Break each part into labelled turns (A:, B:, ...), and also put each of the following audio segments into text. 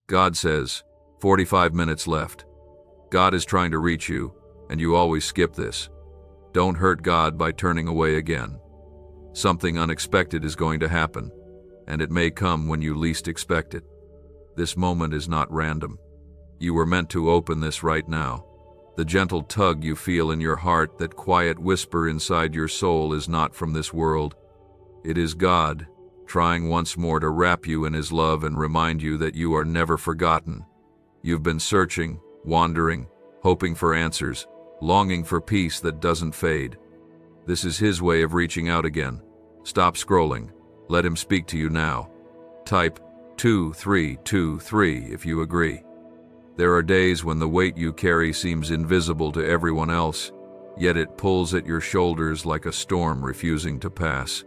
A: God says, 45 minutes left. God is trying to reach you, and you always skip this. Don't hurt God by turning away again. Something unexpected is going to happen, and it may come when you least expect it. This moment is not random. You were meant to open this right now. The gentle tug you feel in your heart, that quiet whisper inside your soul, is not from this world. It is God, trying once more to wrap you in His love and remind you that you are never forgotten. You've been searching, wandering, hoping for answers, longing for peace that doesn't fade. This is His way of reaching out again. Stop scrolling. Let Him speak to you now. Type 2323 if you agree. There are days when the weight you carry seems invisible to everyone else, yet it pulls at your shoulders like a storm refusing to pass.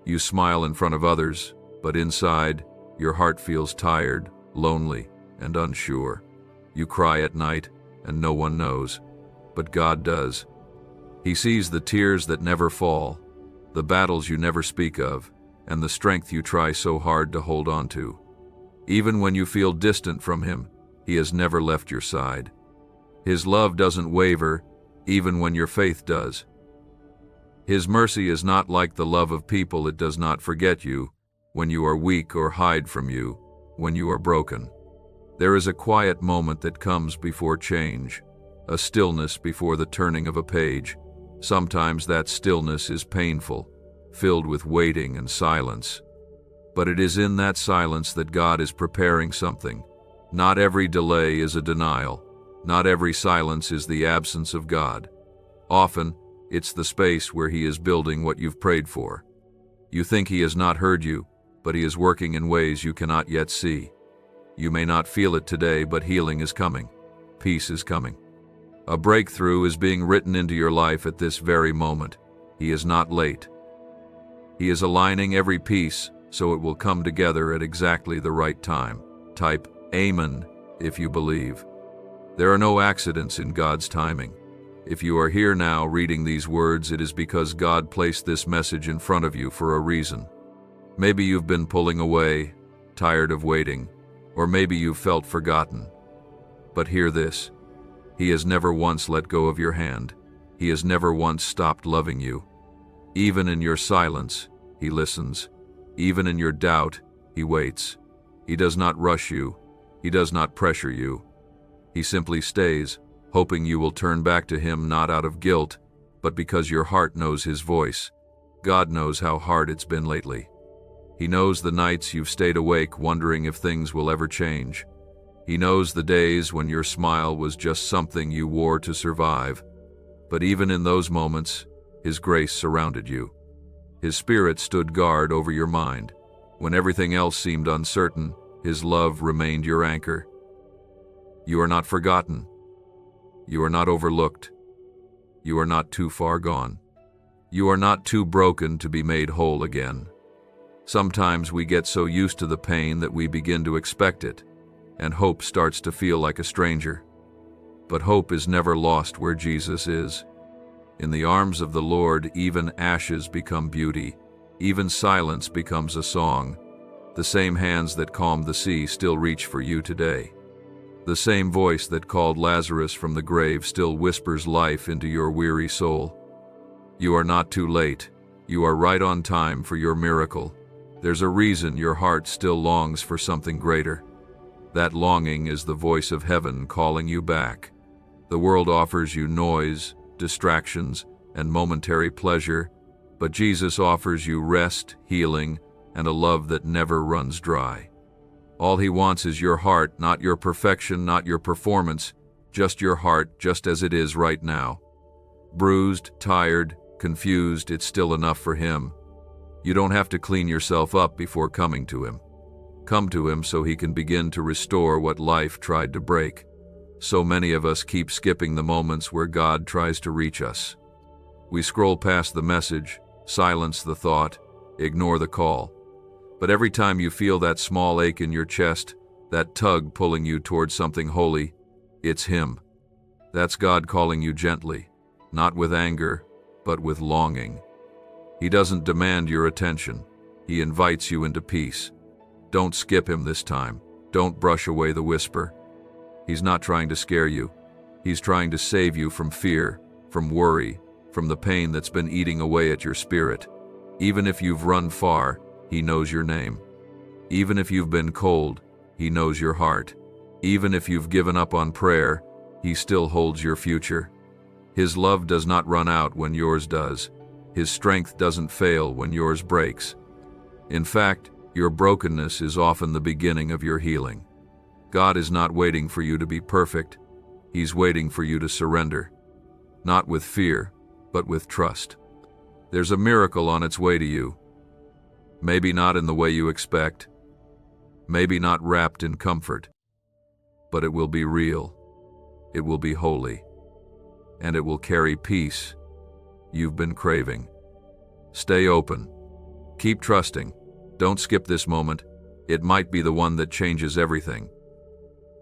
A: You smile in front of others, but inside, your heart feels tired, lonely, and unsure. You cry at night, and no one knows, but God does. He sees the tears that never fall, the battles you never speak of, and the strength you try so hard to hold on to. Even when you feel distant from Him, He has never left your side. His love doesn't waver, even when your faith does. His mercy is not like the love of people. It does not forget you when you are weak or hide from you when you are broken. There is a quiet moment that comes before change, a stillness before the turning of a page. Sometimes that stillness is painful, filled with waiting and silence. But it is in that silence that God is preparing something. Not every delay is a denial. Not every silence is the absence of God. Often, it's the space where He is building what you've prayed for. You think He has not heard you, but He is working in ways you cannot yet see. You may not feel it today, but healing is coming. Peace is coming. A breakthrough is being written into your life at this very moment. He is not late. He is aligning every piece so it will come together at exactly the right time. Type Amen if you believe. There are no accidents in God's timing. If you are here now reading these words, it is because God placed this message in front of you for a reason. Maybe you've been pulling away, tired of waiting, or maybe you've felt forgotten. But hear this. He has never once let go of your hand. He has never once stopped loving you. Even in your silence, He listens. Even in your doubt, He waits. He does not rush you. He does not pressure you. He simply stays, hoping you will turn back to Him, not out of guilt, but because your heart knows His voice. God knows how hard it's been lately. He knows the nights you've stayed awake wondering if things will ever change. He knows the days when your smile was just something you wore to survive. But even in those moments, His grace surrounded you. His Spirit stood guard over your mind. When everything else seemed uncertain, His love remained your anchor. You are not forgotten. You are not overlooked. You are not too far gone. You are not too broken to be made whole again. Sometimes we get so used to the pain that we begin to expect it, and hope starts to feel like a stranger. But hope is never lost where Jesus is. In the arms of the Lord, even ashes become beauty. Even silence becomes a song. The same hands that calmed the sea still reach for you today. The same voice that called Lazarus from the grave still whispers life into your weary soul. You are not too late. You are right on time for your miracle. There's a reason your heart still longs for something greater. That longing is the voice of heaven calling you back. The world offers you noise, distractions, and momentary pleasure, but Jesus offers you rest, healing, and a love that never runs dry. All He wants is your heart, not your perfection, not your performance, just your heart, just as it is right now. Bruised, tired, confused, it's still enough for Him. You don't have to clean yourself up before coming to Him. Come to Him so He can begin to restore what life tried to break. So many of us keep skipping the moments where God tries to reach us. We scroll past the message, silence the thought, ignore the call. But every time you feel that small ache in your chest, that tug pulling you towards something holy, it's Him. That's God calling you gently, not with anger, but with longing. He doesn't demand your attention. He invites you into peace. Don't skip Him this time. Don't brush away the whisper. He's not trying to scare you. He's trying to save you from fear, from worry, from the pain that's been eating away at your spirit. Even if you've run far, he knows your name. Even if you've been cold, he knows your heart. Even if you've given up on prayer, he still holds your future. His love does not run out when yours does. His strength doesn't fail when yours breaks. In fact, your brokenness is often the beginning of your healing. God is not waiting for you to be perfect. He's waiting for you to surrender. Not with fear, but with trust. There's a miracle on its way to you. Maybe not in the way you expect. Maybe not wrapped in comfort. But it will be real. It will be holy. And it will carry peace you've been craving. Stay open. Keep trusting. Don't skip this moment. It might be the one that changes everything.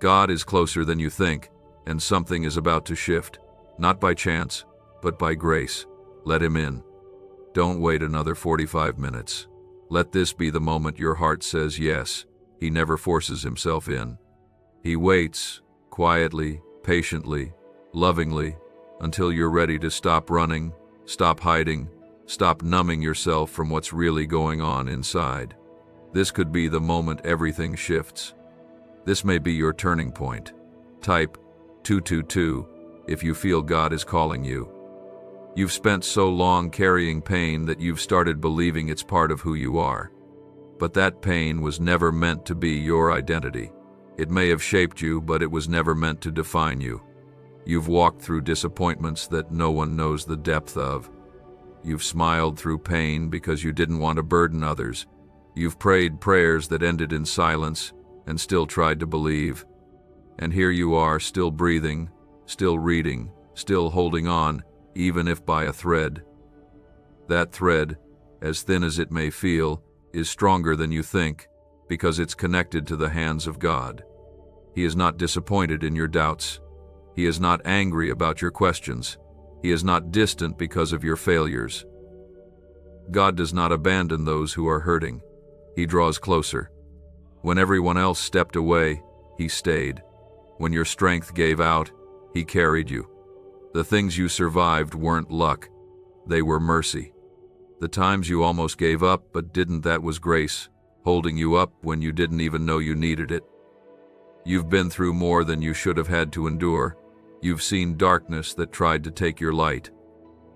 A: God is closer than you think, and something is about to shift. Not by chance, but by grace. Let him in. Don't wait another 45 minutes. Let this be the moment your heart says yes. He never forces himself in. He waits, quietly, patiently, lovingly, until you're ready to stop running, stop hiding, stop numbing yourself from what's really going on inside. This could be the moment everything shifts. This may be your turning point. Type 222 if you feel God is calling you. You've spent so long carrying pain that you've started believing it's part of who you are. But that pain was never meant to be your identity. It may have shaped you, but it was never meant to define you. You've walked through disappointments that no one knows the depth of. You've smiled through pain because you didn't want to burden others. You've prayed prayers that ended in silence and still tried to believe. And here you are, still breathing, still reading, still holding on, even if by a thread. That thread, as thin as it may feel, is stronger than you think because it's connected to the hands of God. He is not disappointed in your doubts. He is not angry about your questions. He is not distant because of your failures. God does not abandon those who are hurting. He draws closer. When everyone else stepped away, he stayed. When your strength gave out, he carried you. The things you survived weren't luck. They were mercy. The times you almost gave up but didn't, that was grace, holding you up when you didn't even know you needed it. You've been through more than you should have had to endure. You've seen darkness that tried to take your light.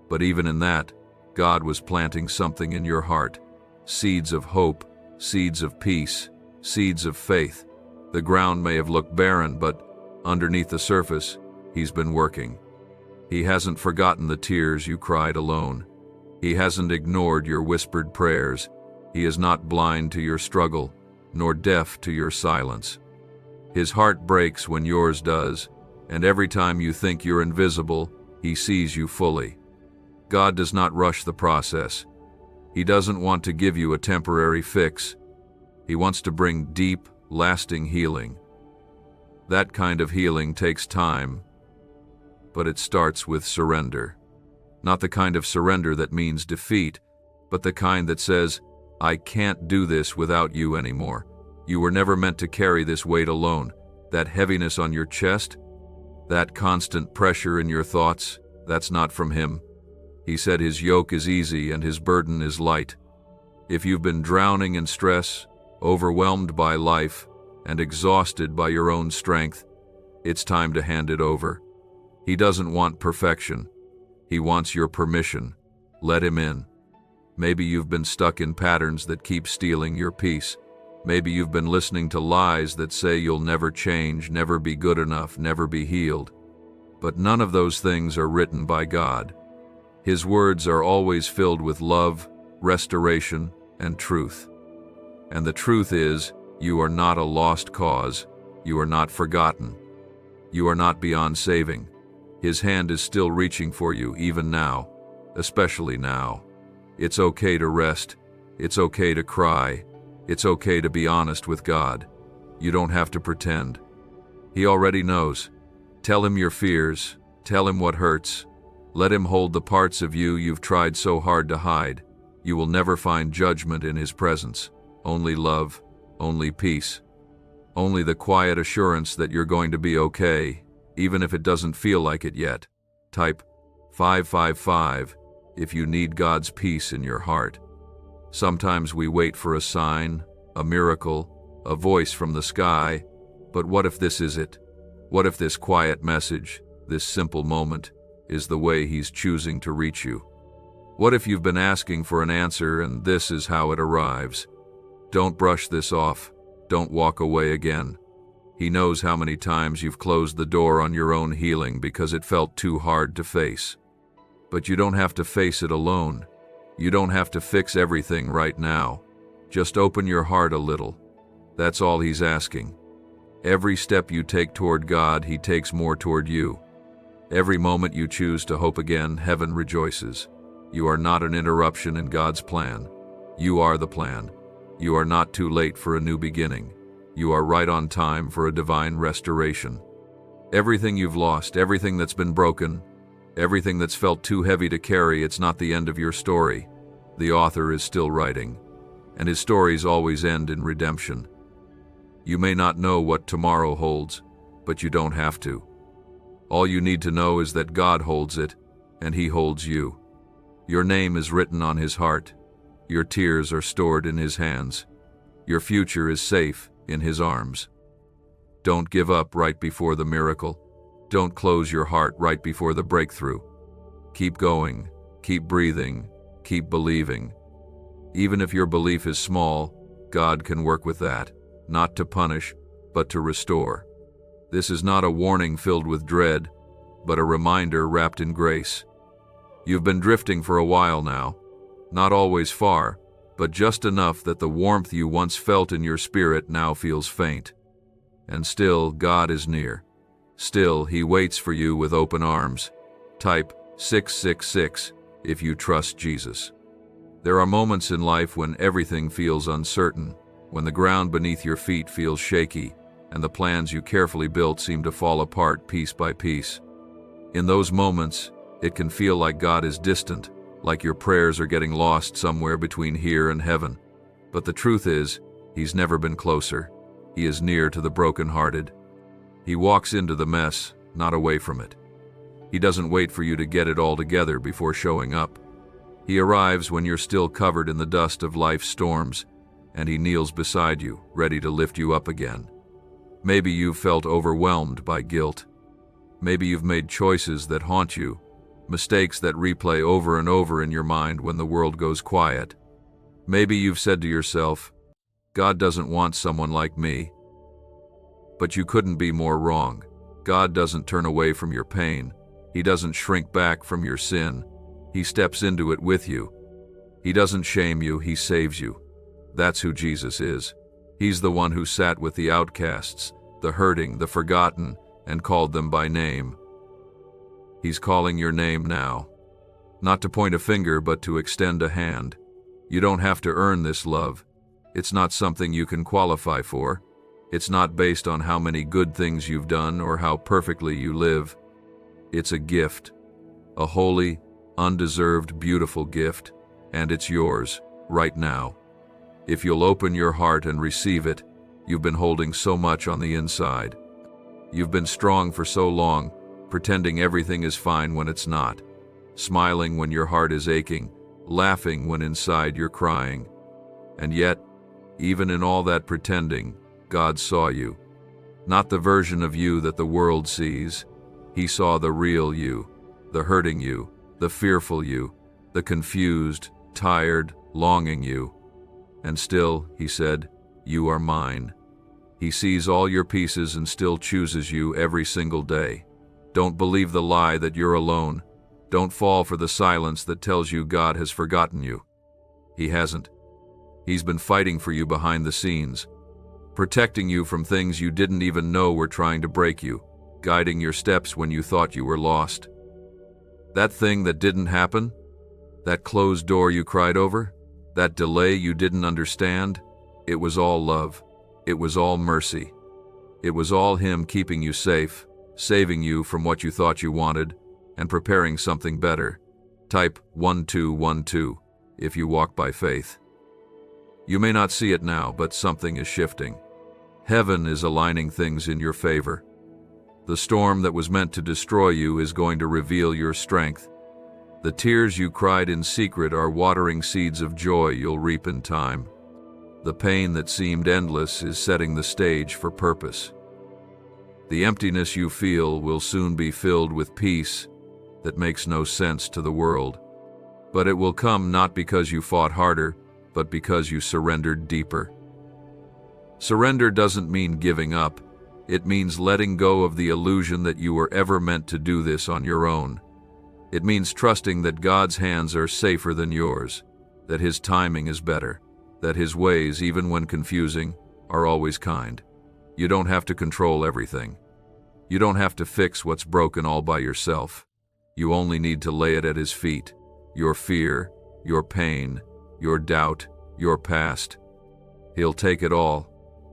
A: But even in that, God was planting something in your heart. Seeds of hope, seeds of peace, seeds of faith. The ground may have looked barren, but underneath the surface, he's been working. He hasn't forgotten the tears you cried alone. He hasn't ignored your whispered prayers. He is not blind to your struggle, nor deaf to your silence. His heart breaks when yours does, and every time you think you're invisible, he sees you fully. God does not rush the process. He doesn't want to give you a temporary fix. He wants to bring deep, lasting healing. That kind of healing takes time, but it starts with surrender. Not the kind of surrender that means defeat, but the kind that says, I can't do this without you anymore. You were never meant to carry this weight alone. That heaviness on your chest, that constant pressure in your thoughts, that's not from him. He said his yoke is easy and his burden is light. If you've been drowning in stress, overwhelmed by life, and exhausted by your own strength, it's time to hand it over. He doesn't want perfection. He wants your permission. Let him in. Maybe you've been stuck in patterns that keep stealing your peace. Maybe you've been listening to lies that say you'll never change, never be good enough, never be healed. But none of those things are written by God. His words are always filled with love, restoration, and truth. And the truth is, you are not a lost cause. You are not forgotten. You are not beyond saving. His hand is still reaching for you even now, especially now. It's okay to rest. It's okay to cry. It's okay to be honest with God. You don't have to pretend. He already knows. Tell him your fears. Tell him what hurts. Let him hold the parts of you you've tried so hard to hide. You will never find judgment in his presence. Only love, only peace. only the quiet assurance that you're going to be okay, even if it doesn't feel like it yet. Type 555 if you need God's peace in your heart. Sometimes we wait for a sign, a miracle, a voice from the sky, but what if this is it? What if this quiet message, this simple moment, is the way He's choosing to reach you? What if you've been asking for an answer and this is how it arrives? Don't brush this off. Don't walk away again. He knows how many times you've closed the door on your own healing because it felt too hard to face. But you don't have to face it alone. You don't have to fix everything right now. Just open your heart a little. That's all He's asking. Every step you take toward God, He takes more toward you. Every moment you choose to hope again, heaven rejoices. You are not an interruption in God's plan. You are the plan. You are not too late for a new beginning. You are right on time for a divine restoration. Everything you've lost, everything that's been broken, everything that's felt too heavy to carry, it's not the end of your story. The author is still writing, and his stories always end in redemption. You may not know what tomorrow holds, but you don't have to. All you need to know is that God holds it, and He holds you. Your name is written on His heart. Your tears are stored in His hands. Your future is safe in His arms. Don't give up right before the miracle. Don't close your heart right before the breakthrough. Keep going, keep breathing, keep believing. Even if your belief is small, God can work with that, not to punish, but to restore. This is not a warning filled with dread, but a reminder wrapped in grace. You've been drifting for a while now, not always far, but just enough that the warmth you once felt in your spirit now feels faint. And still, God is near. Still, He waits for you with open arms. Type 666 if you trust Jesus. There are moments in life when everything feels uncertain, when the ground beneath your feet feels shaky, and the plans you carefully built seem to fall apart piece by piece. In those moments, it can feel like God is distant, like your prayers are getting lost somewhere between here and heaven. But the truth is, He's never been closer. He is near to the brokenhearted. He walks into the mess, not away from it. He doesn't wait for you to get it all together before showing up. He arrives when you're still covered in the dust of life's storms, and He kneels beside you, ready to lift you up again. Maybe you've felt overwhelmed by guilt. Maybe you've made choices that haunt you, mistakes that replay over and over in your mind when the world goes quiet. Maybe you've said to yourself, God doesn't want someone like me. But you couldn't be more wrong. God doesn't turn away from your pain. He doesn't shrink back from your sin. He steps into it with you. He doesn't shame you, He saves you. That's who Jesus is. He's the one who sat with the outcasts, the hurting, the forgotten, and called them by name. He's calling your name now. Not to point a finger, but to extend a hand. You don't have to earn this love. It's not something you can qualify for. It's not based on how many good things you've done or how perfectly you live. It's a gift. A holy, undeserved, beautiful gift. And it's yours, right now. If you'll open your heart and receive it, you've been holding so much on the inside. You've been strong for so long, pretending everything is fine when it's not, smiling when your heart is aching, laughing when inside you're crying. And yet, even in all that pretending, God saw you. Not the version of you that the world sees. He saw the real you, the hurting you, the fearful you, the confused, tired, longing you. And still, He said, you are mine. He sees all your pieces and still chooses you every single day. Don't believe the lie that you're alone. Don't fall for the silence that tells you God has forgotten you. He hasn't. He's been fighting for you behind the scenes, protecting you from things you didn't even know were trying to break you, guiding your steps when you thought you were lost. That thing that didn't happen, that closed door you cried over, that delay you didn't understand, it was all love. It was all mercy. It was all Him keeping you safe, saving you from what you thought you wanted, and preparing something better. Type 1212 if you walk by faith. You may not see it now, but something is shifting. Heaven is aligning things in your favor. The storm that was meant to destroy you is going to reveal your strength. The tears you cried in secret are watering seeds of joy you'll reap in time. The pain that seemed endless is setting the stage for purpose. The emptiness you feel will soon be filled with peace that makes no sense to the world. But it will come not because you fought harder, but because you surrendered deeper. Surrender doesn't mean giving up. It means letting go of the illusion that you were ever meant to do this on your own. It means trusting that God's hands are safer than yours, that His timing is better, that His ways, even when confusing, are always kind. You don't have to control everything. You don't have to fix what's broken all by yourself. You only need to lay it at His feet. Your fear, your pain, your doubt, your past. He'll take it all,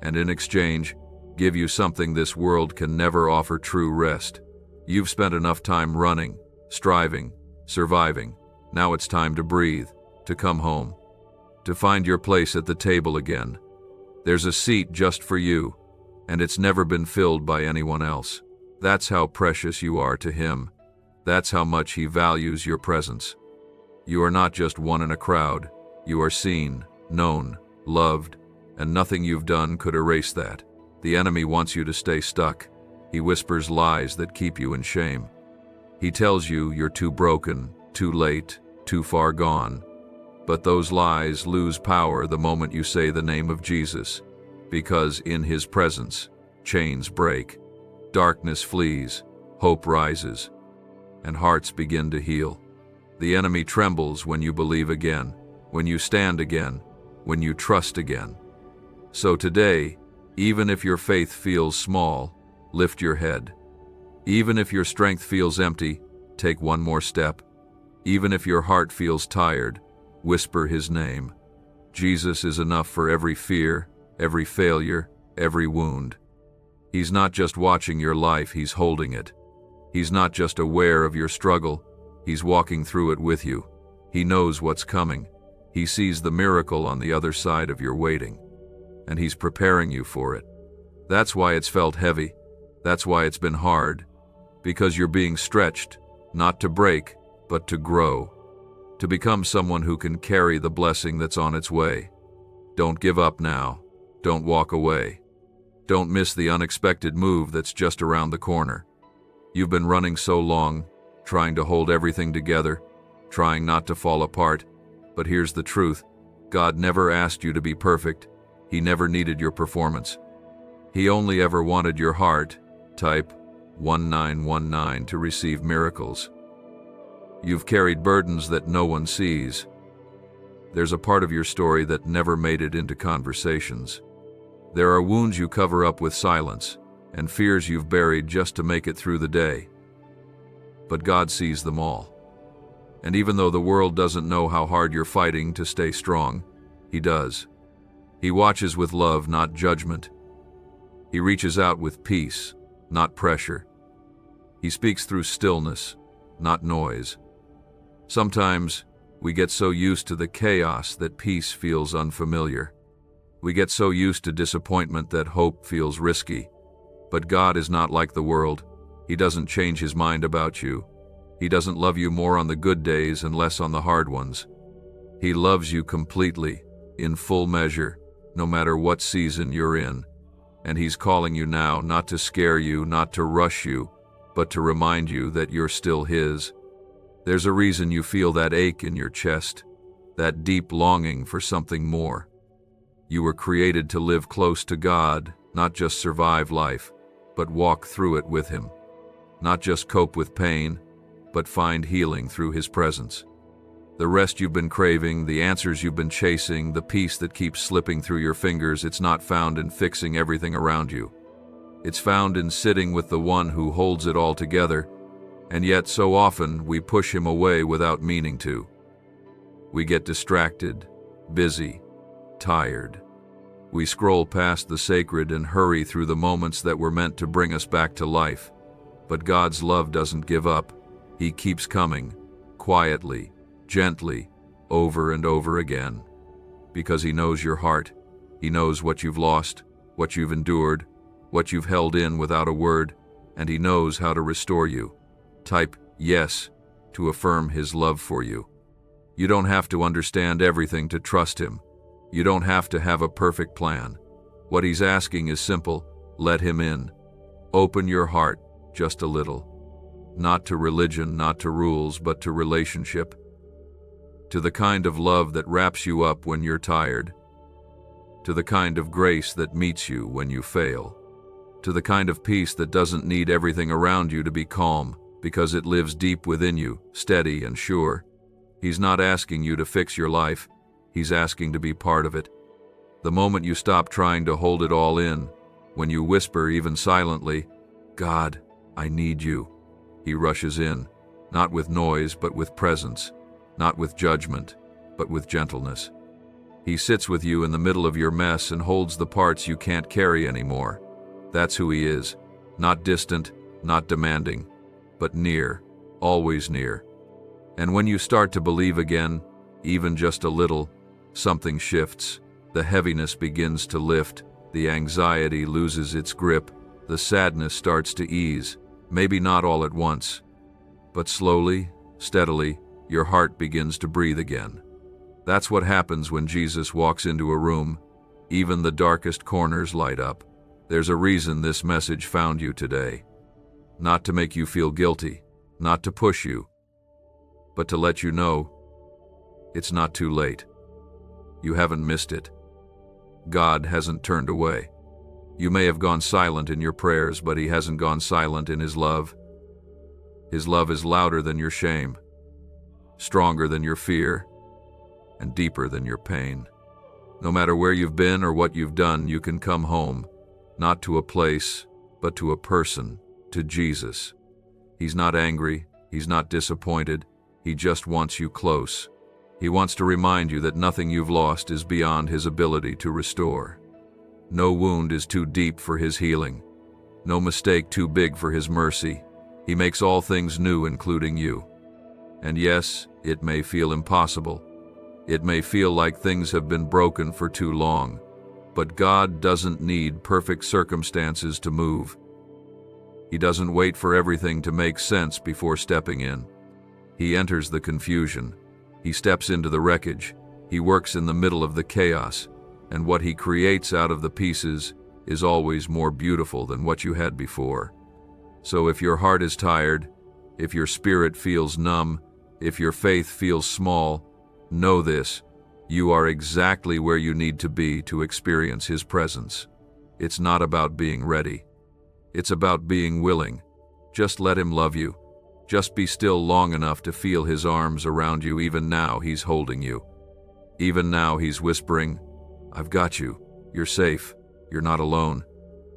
A: and in exchange, give you something this world can never offer: true rest. You've spent enough time running, striving, surviving. Now it's time to breathe, to come home, to find your place at the table again. There's a seat just for you, and it's never been filled by anyone else. That's how precious you are to Him. That's how much He values your presence. You are not just one in a crowd. You are seen, known, loved, and nothing you've done could erase that. The enemy wants you to stay stuck. He whispers lies that keep you in shame. He tells you you're too broken, too late, too far gone. But those lies lose power the moment you say the name of Jesus, because in His presence, chains break, darkness flees, hope rises, and hearts begin to heal. The enemy trembles when you believe again, when you stand again, when you trust again. So today, even if your faith feels small, lift your head. Even if your strength feels empty, take one more step. Even if your heart feels tired, whisper His name. Jesus is enough for every fear, every failure, every wound. He's not just watching your life, He's holding it. He's not just aware of your struggle, He's walking through it with you. He knows what's coming. He sees the miracle on the other side of your waiting, and He's preparing you for it. That's why it's felt heavy. That's why it's been hard. Because you're being stretched, not to break, but to grow, to become someone who can carry the blessing that's on its way. Don't give up now. Don't walk away. Don't miss the unexpected move that's just around the corner. You've been running so long, trying to hold everything together, trying not to fall apart. But here's the truth. God never asked you to be perfect. He never needed your performance. He only ever wanted your heart. Type 1919 to receive miracles. You've carried burdens that no one sees. There's a part of your story that never made it into conversations. There are wounds you cover up with silence, and fears you've buried just to make it through the day. But God sees them all. And even though the world doesn't know how hard you're fighting to stay strong, He does. He watches with love, not judgment. He reaches out with peace, not pressure. He speaks through stillness, not noise. Sometimes we get so used to the chaos that peace feels unfamiliar. We get so used to disappointment that hope feels risky. But God is not like the world. He doesn't change His mind about you. He doesn't love you more on the good days and less on the hard ones. He loves you completely, in full measure, no matter what season you're in. And He's calling you now, not to scare you, not to rush you, but to remind you that you're still His. There's a reason you feel that ache in your chest, that deep longing for something more. You were created to live close to God, not just survive life, but walk through it with Him. Not just cope with pain, but find healing through His presence. The rest you've been craving, the answers you've been chasing, the peace that keeps slipping through your fingers, it's not found in fixing everything around you. It's found in sitting with the one who holds it all together, and yet so often we push Him away without meaning to. We get distracted, busy, tired. We scroll past the sacred and hurry through the moments that were meant to bring us back to life. But God's love doesn't give up. He keeps coming, quietly, gently, over and over again. Because He knows your heart. He knows what you've lost, what you've endured, what you've held in without a word, and He knows how to restore you. Type yes to affirm His love for you. You don't have to understand everything to trust Him. You don't have to have a perfect plan. What He's asking is simple: let Him in. Open your heart just a little. Not to religion, not to rules, but to relationship. To the kind of love that wraps you up when you're tired. To the kind of grace that meets you when you fail. To the kind of peace that doesn't need everything around you to be calm, because it lives deep within you, steady and sure. He's not asking you to fix your life. He's asking to be part of it. The moment you stop trying to hold it all in, when you whisper even silently, "God, I need you," He rushes in, not with noise but with presence, not with judgment but with gentleness. He sits with you in the middle of your mess and holds the parts you can't carry anymore. That's who He is, not distant, not demanding, but near, always near. And when you start to believe again, even just a little, something shifts. The heaviness begins to lift, the anxiety loses its grip, the sadness starts to ease. Maybe not all at once, but slowly, steadily, your heart begins to breathe again. That's what happens when Jesus walks into a room. Even the darkest corners light up. There's a reason this message found you today. Not to make you feel guilty, not to push you, but to let you know it's not too late. You haven't missed it. God hasn't turned away. You may have gone silent in your prayers, but He hasn't gone silent in His love. His love is louder than your shame, stronger than your fear, and deeper than your pain. No matter where you've been or what you've done, you can come home, not to a place, but to a person, to Jesus. He's not angry, He's not disappointed, He just wants you close. He wants to remind you that nothing you've lost is beyond His ability to restore. No wound is too deep for His healing. No mistake too big for His mercy. He makes all things new, including you. And yes, it may feel impossible. It may feel like things have been broken for too long. But God doesn't need perfect circumstances to move. He doesn't wait for everything to make sense before stepping in. He enters the confusion. He steps into the wreckage. He works in the middle of the chaos. And what He creates out of the pieces is always more beautiful than what you had before. So if your heart is tired, if your spirit feels numb, if your faith feels small, know this: you are exactly where you need to be to experience His presence. It's not about being ready. It's about being willing. Just let Him love you. Just be still long enough to feel His arms around you. Even now He's holding you. Even now He's whispering, "I've got you. You're safe. You're not alone."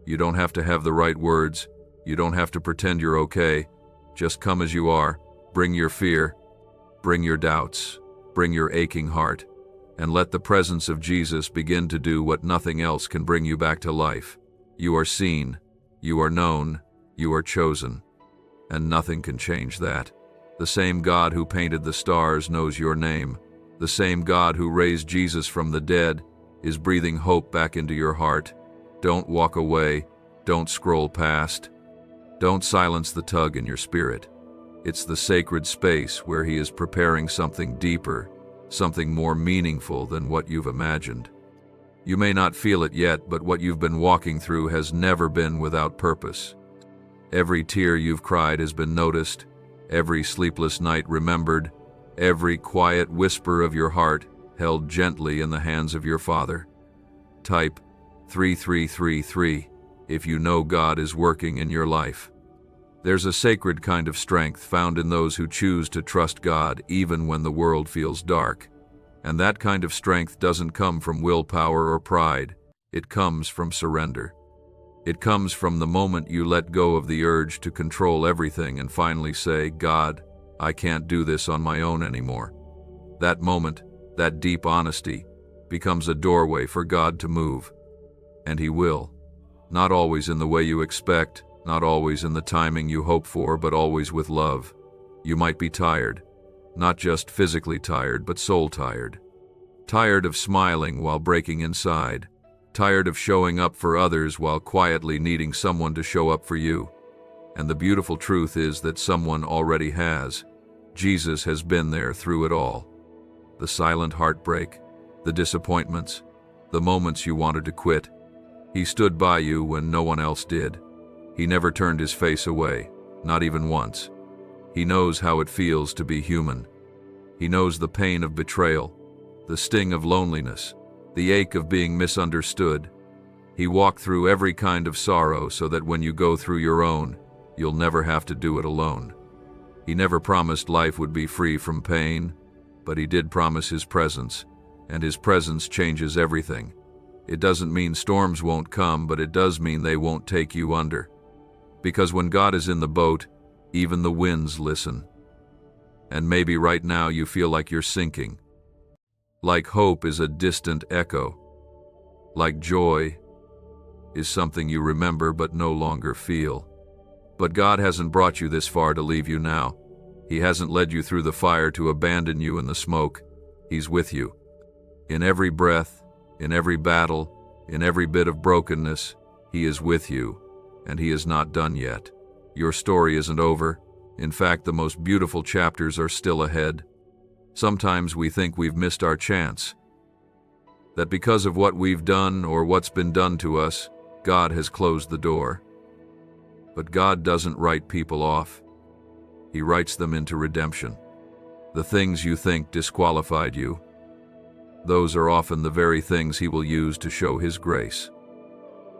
A: You don't have to have the right words. You don't have to pretend you're okay. Just come as you are. Bring your fear. Bring your doubts. Bring your aching heart. And let the presence of Jesus begin to do what nothing else can bring you back to life. You are seen. You are known. You are chosen. And nothing can change that. The same God who painted the stars knows your name. The same God who raised Jesus from the dead is breathing hope back into your heart. Don't walk away. Don't scroll past. Don't silence the tug in your spirit. It's the sacred space where He is preparing something deeper, something more meaningful than what you've imagined. You may not feel it yet, but what you've been walking through has never been without purpose. Every tear you've cried has been noticed, every sleepless night remembered, every quiet whisper of your heart held gently in the hands of your Father. Type 3333 if you know God is working in your life. There's a sacred kind of strength found in those who choose to trust God even when the world feels dark. And that kind of strength doesn't come from willpower or pride. It comes from surrender. It comes from the moment you let go of the urge to control everything and finally say, "God, I can't do this on my own anymore." That moment, that deep honesty, becomes a doorway for God to move. And He will. Not always in the way you expect, not always in the timing you hope for, but always with love. You might be tired. Not just physically tired, but soul tired. Tired of smiling while breaking inside. tired of showing up for others while quietly needing someone to show up for you. And the beautiful truth is that someone already has. Jesus has been there through it all. The silent heartbreak, the disappointments, the moments you wanted to quit. He stood by you when no one else did. He never turned his face away, not even once. He knows how it feels to be human. He knows the pain of betrayal, the sting of loneliness, the ache of being misunderstood. He walked through every kind of sorrow so that when you go through your own, you'll never have to do it alone. He never promised life would be free from pain, but he did promise his presence, and his presence changes everything. It doesn't mean storms won't come, but it does mean they won't take you under. Because when God is in the boat, even the winds listen. And maybe right now you feel like you're sinking. Like hope is a distant echo. Like joy is something you remember but no longer feel. But God hasn't brought you this far to leave you now. He hasn't led you through the fire to abandon you in the smoke. He's with you. In every breath, in every battle, in every bit of brokenness, He is with you, and He is not done yet. Your story isn't over. In fact, the most beautiful chapters are still ahead. Sometimes we think we've missed our chance, that because of what we've done or what's been done to us, God has closed the door. But God doesn't write people off. He writes them into redemption. The things you think disqualified you, those are often the very things He will use to show His grace.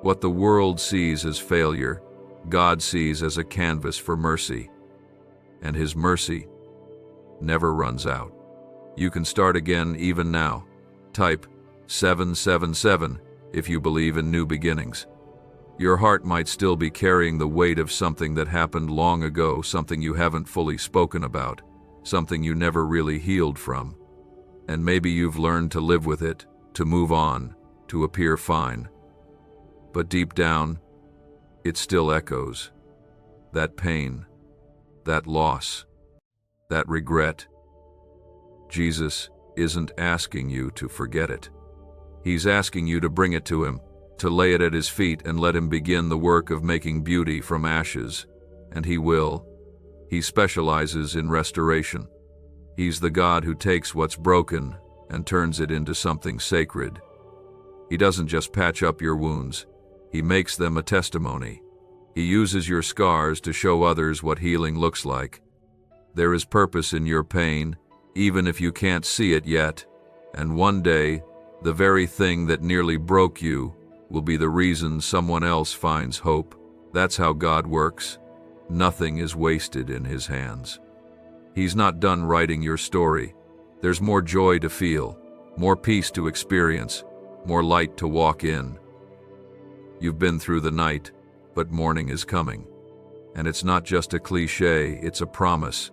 A: What the world sees as failure, God sees as a canvas for mercy. And His mercy never runs out. You can start again even now. Type 777 if you believe in new beginnings. Your heart might still be carrying the weight of something that happened long ago, something you haven't fully spoken about, something you never really healed from. And maybe you've learned to live with it, to move on, to appear fine. But deep down, it still echoes. That pain, that loss, that regret. Jesus isn't asking you to forget it. He's asking you to bring it to Him, to lay it at His feet and let Him begin the work of making beauty from ashes. And He will. He specializes in restoration. He's the God who takes what's broken and turns it into something sacred. He doesn't just patch up your wounds. He makes them a testimony. He uses your scars to show others what healing looks like. There is purpose in your pain, even if you can't see it yet. And one day, the very thing that nearly broke you will be the reason someone else finds hope. That's how God works. Nothing is wasted in His hands. He's not done writing your story. There's more joy to feel, more peace to experience, more light to walk in. You've been through the night, but morning is coming. And it's not just a cliche, it's a promise.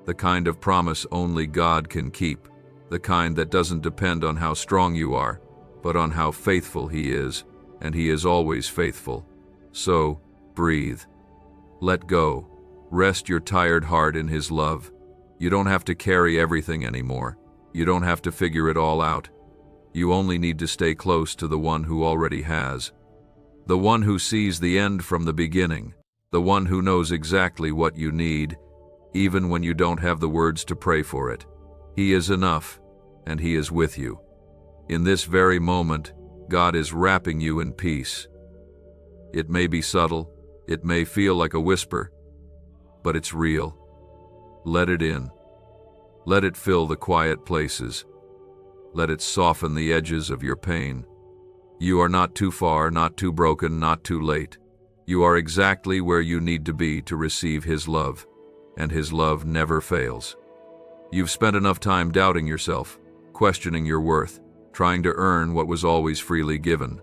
A: The kind of promise only God can keep. The kind that doesn't depend on how strong you are, but on how faithful He is, and He is always faithful. So, breathe. Let go. Rest your tired heart in His love. You don't have to carry everything anymore. You don't have to figure it all out. You only need to stay close to the one who already has. The one who sees the end from the beginning. The one who knows exactly what you need, even when you don't have the words to pray for it. He is enough, and He is with you. In this very moment, God is wrapping you in peace. It may be subtle, it may feel like a whisper, but it's real. Let it in. Let it fill the quiet places. Let it soften the edges of your pain. You are not too far, not too broken, not too late. You are exactly where you need to be to receive His love, and His love never fails. You've spent enough time doubting yourself, questioning your worth, trying to earn what was always freely given.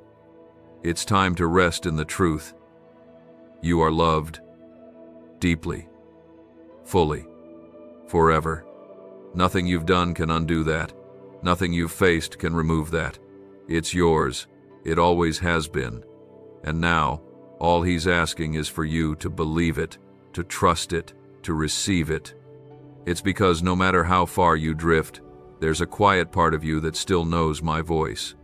A: It's time to rest in the truth. You are loved, deeply, fully, forever. Nothing you've done can undo that. Nothing you've faced can remove that. It's yours. It always has been. And now, all He's asking is for you to believe it, to trust it, to receive it. It's because no matter how far you drift, there's a quiet part of you that still knows my voice.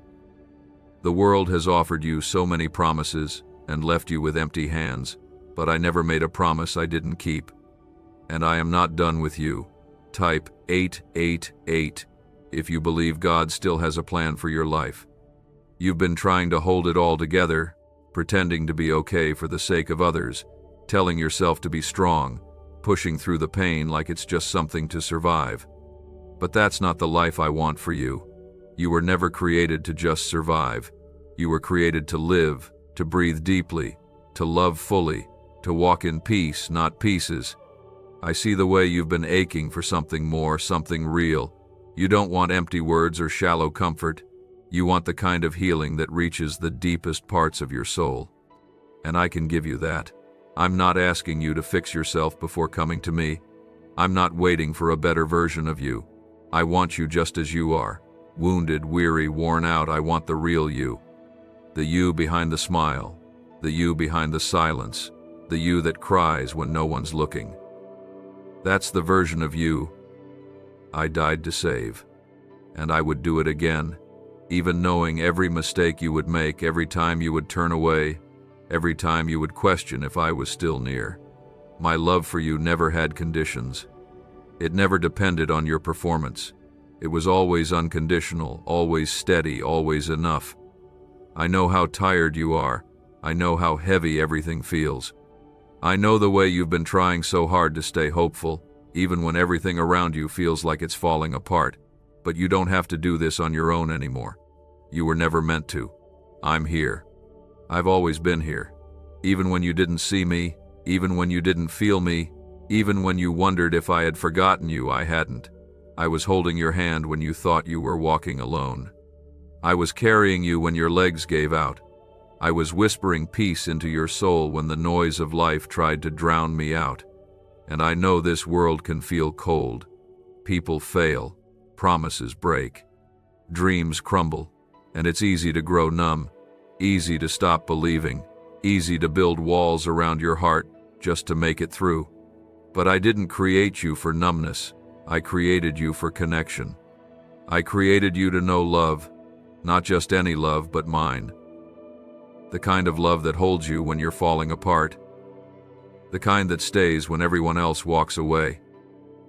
A: The world has offered you so many promises and left you with empty hands, but I never made a promise I didn't keep. And I am not done with you. Type 888 if you believe God still has a plan for your life. You've been trying to hold it all together, pretending to be okay for the sake of others, telling yourself to be strong, pushing through the pain like it's just something to survive. But that's not the life I want for you. You were never created to just survive. You were created to live, to breathe deeply, to love fully, to walk in peace, not pieces. I see the way you've been aching for something more, something real. You don't want empty words or shallow comfort. You want the kind of healing that reaches the deepest parts of your soul. And I can give you that. I'm not asking you to fix yourself before coming to me. I'm not waiting for a better version of you. I want you just as you are. Wounded, weary, worn out, I want the real you. The you behind the smile. The you behind the silence. The you that cries when no one's looking. That's the version of you I died to save. And I would do it again, even knowing every mistake you would make, every time you would turn away, every time you would question if I was still near. My love for you never had conditions. It never depended on your performance. It was always unconditional, always steady, always enough. I know how tired you are. I know how heavy everything feels. I know the way you've been trying so hard to stay hopeful, even when everything around you feels like it's falling apart. But you don't have to do this on your own anymore. You were never meant to. I'm here. I've always been here. Even when you didn't see me, even when you didn't feel me, even when you wondered if I had forgotten you, I hadn't. I was holding your hand when you thought you were walking alone. I was carrying you when your legs gave out. I was whispering peace into your soul when the noise of life tried to drown me out. And I know this world can feel cold. People fail. Promises break. Dreams crumble. And it's easy to grow numb. Easy to stop believing. Easy to build walls around your heart just to make it through. But I didn't create you for numbness. I created you for connection. I created you to know love. Not just any love, but mine. The kind of love that holds you when you're falling apart. The kind that stays when everyone else walks away.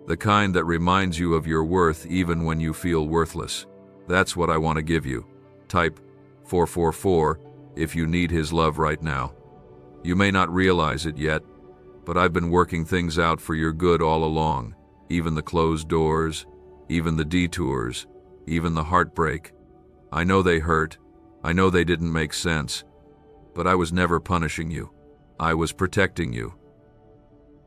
A: The kind that reminds you of your worth even when you feel worthless. That's what I want to give you. Type 444 if you need his love right now. You may not realize it yet, but I've been working things out for your good all along. Even the closed doors, even the detours, even the heartbreak. I know they hurt. I know they didn't make sense. But I was never punishing you. I was protecting you.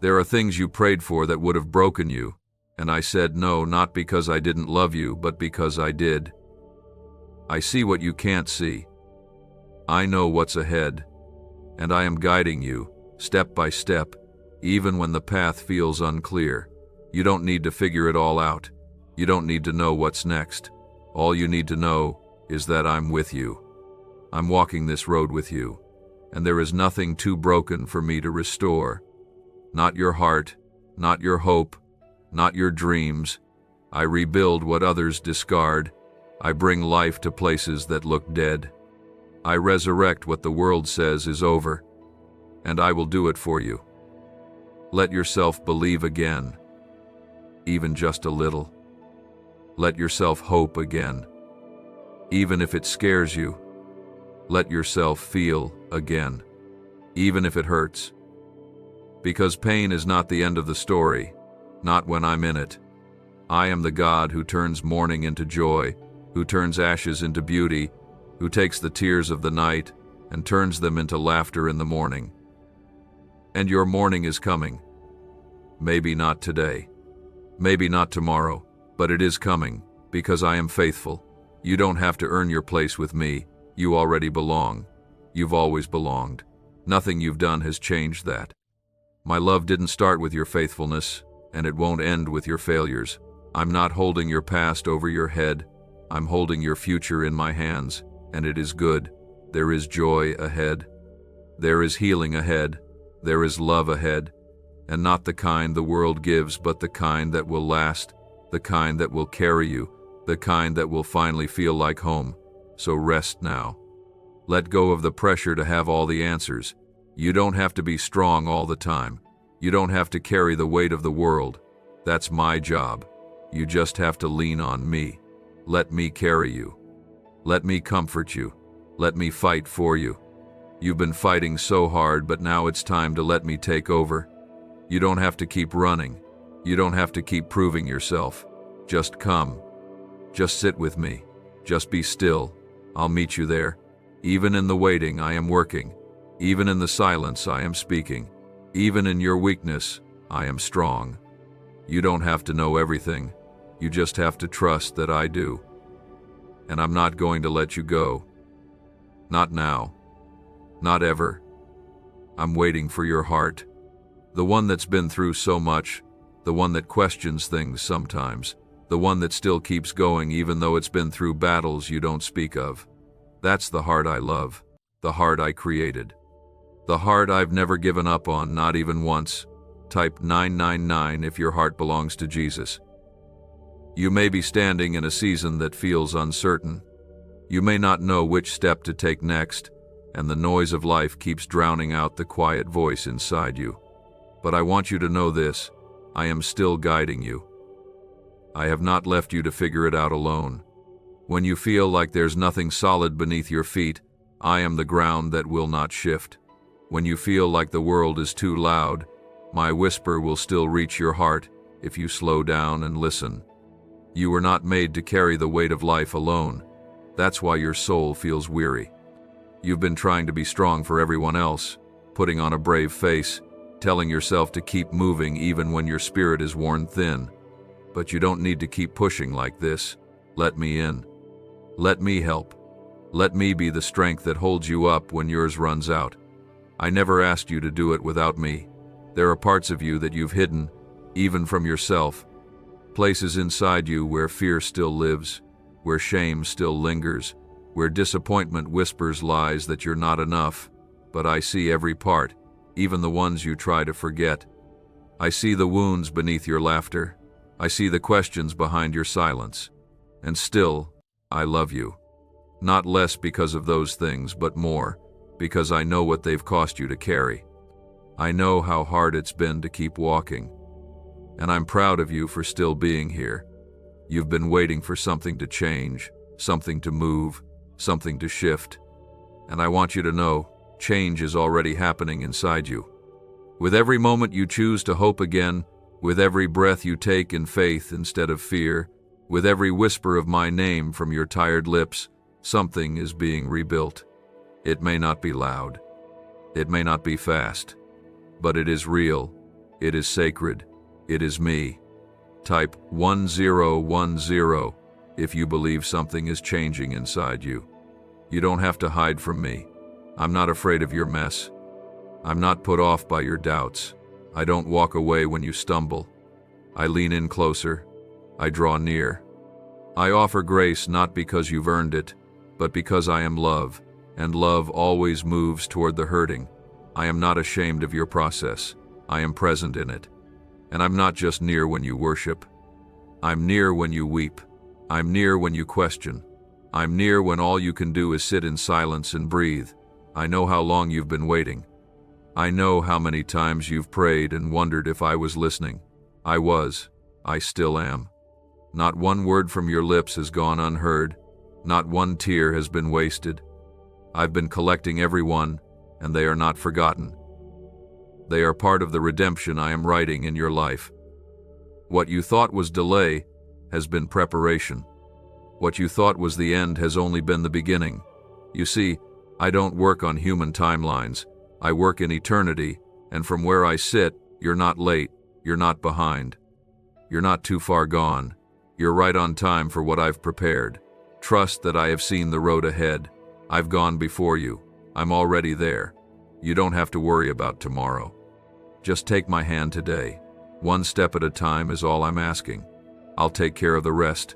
A: There are things you prayed for that would have broken you, and I said no, not because I didn't love you, but because I did. I see what you can't see. I know what's ahead, and I am guiding you, step by step, even when the path feels unclear. You don't need to figure it all out. You don't need to know what's next. All you need to know is that I'm with you. I'm walking this road with you, and there is nothing too broken for me to restore. Not your heart, not your hope, not your dreams. I rebuild what others discard. I bring life to places that look dead. I resurrect what the world says is over, and I will do it for you. Let yourself believe again, even just a little. Let yourself hope again, even if it scares you. Let yourself feel again, even if it hurts. Because pain is not the end of the story, not when I'm in it. I am the God who turns mourning into joy, who turns ashes into beauty, who takes the tears of the night and turns them into laughter in the morning. And your morning is coming. Maybe not today, maybe not tomorrow, but it is coming, because I am faithful. You don't have to earn your place with me. You already belong. You've always belonged. Nothing you've done has changed that. My love didn't start with your faithfulness, and it won't end with your failures. I'm not holding your past over your head. I'm holding your future in my hands, and it is good. There is joy ahead. There is healing ahead. There is love ahead, and not the kind the world gives, but the kind that will last, the kind that will carry you, the kind that will finally feel like home. So rest now. Let go of the pressure to have all the answers. You don't have to be strong all the time. You don't have to carry the weight of the world. That's my job. You just have to lean on me. Let me carry you. Let me comfort you. Let me fight for you. You've been fighting so hard, but now it's time to let me take over. You don't have to keep running. You don't have to keep proving yourself. Just come. Just sit with me. Just be still. I'll meet you there. Even in the waiting, I am working. Even in the silence, I am speaking. Even in your weakness, I am strong. You don't have to know everything. You just have to trust that I do. And I'm not going to let you go. Not now. Not ever. I'm waiting for your heart. The one that's been through so much, the one that questions things sometimes, the one that still keeps going even though it's been through battles you don't speak of. That's the heart I love, the heart I created. The heart I've never given up on, not even once. Type 999 if your heart belongs to Jesus. You may be standing in a season that feels uncertain. You may not know which step to take next, and the noise of life keeps drowning out the quiet voice inside you. But I want you to know this: I am still guiding you. I have not left you to figure it out alone. When you feel like there's nothing solid beneath your feet, I am the ground that will not shift. When you feel like the world is too loud, my whisper will still reach your heart if you slow down and listen. You were not made to carry the weight of life alone. That's why your soul feels weary. You've been trying to be strong for everyone else, putting on a brave face, telling yourself to keep moving even when your spirit is worn thin. But you don't need to keep pushing like this. Let me in. Let me help. Let me be the strength that holds you up when yours runs out. I never asked you to do it without me. There are parts of you that you've hidden, even from yourself. Places inside you where fear still lives, where shame still lingers, where disappointment whispers lies that you're not enough. But I see every part, even the ones you try to forget. I see the wounds beneath your laughter. I see the questions behind your silence. And still, I love you. Not less because of those things, but more because I know what they've cost you to carry. I know how hard it's been to keep walking. And I'm proud of you for still being here. You've been waiting for something to change, something to move, something to shift. And I want you to know, change is already happening inside you. With every moment you choose to hope again, with every breath you take in faith instead of fear, with every whisper of my name from your tired lips, something is being rebuilt. It may not be loud. It may not be fast. But it is real. It is sacred. It is me. Type 1010 if you believe something is changing inside you. You don't have to hide from me. I'm not afraid of your mess. I'm not put off by your doubts. I don't walk away when you stumble. I lean in closer. I draw near. I offer grace not because you've earned it, but because I am love, and love always moves toward the hurting. I am not ashamed of your process. I am present in it. And I'm not just near when you worship. I'm near when you weep. I'm near when you question. I'm near when all you can do is sit in silence and breathe. I know how long you've been waiting. I know how many times you've prayed and wondered if I was listening. I was. I still am. Not one word from your lips has gone unheard. Not one tear has been wasted. I've been collecting every one, and they are not forgotten. They are part of the redemption I am writing in your life. What you thought was delay has been preparation. What you thought was the end has only been the beginning. You see, I don't work on human timelines. I work in eternity, and from where I sit, you're not late, you're not behind. You're not too far gone. You're right on time for what I've prepared. Trust that I have seen the road ahead. I've gone before you. I'm already there. You don't have to worry about tomorrow. Just take my hand today. One step at a time is all I'm asking. I'll take care of the rest.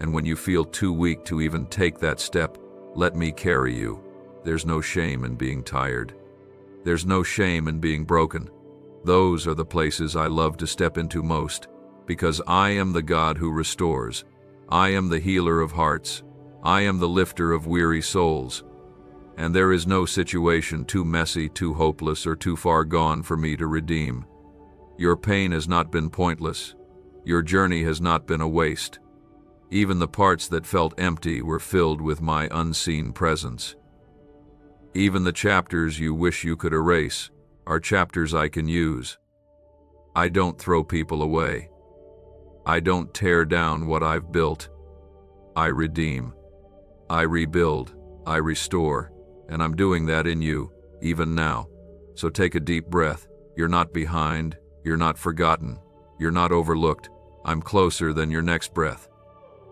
A: And when you feel too weak to even take that step, let me carry you. There's no shame in being tired. There's no shame in being broken. Those are the places I love to step into most, because I am the God who restores. I am the healer of hearts. I am the lifter of weary souls. And there is no situation too messy, too hopeless, or too far gone for me to redeem. Your pain has not been pointless. Your journey has not been a waste. Even the parts that felt empty were filled with my unseen presence. Even the chapters you wish you could erase are chapters I can use. I don't throw people away. I don't tear down what I've built. I redeem. I rebuild. I restore. And I'm doing that in you, even now. So take a deep breath. You're not behind. You're not forgotten. You're not overlooked. I'm closer than your next breath.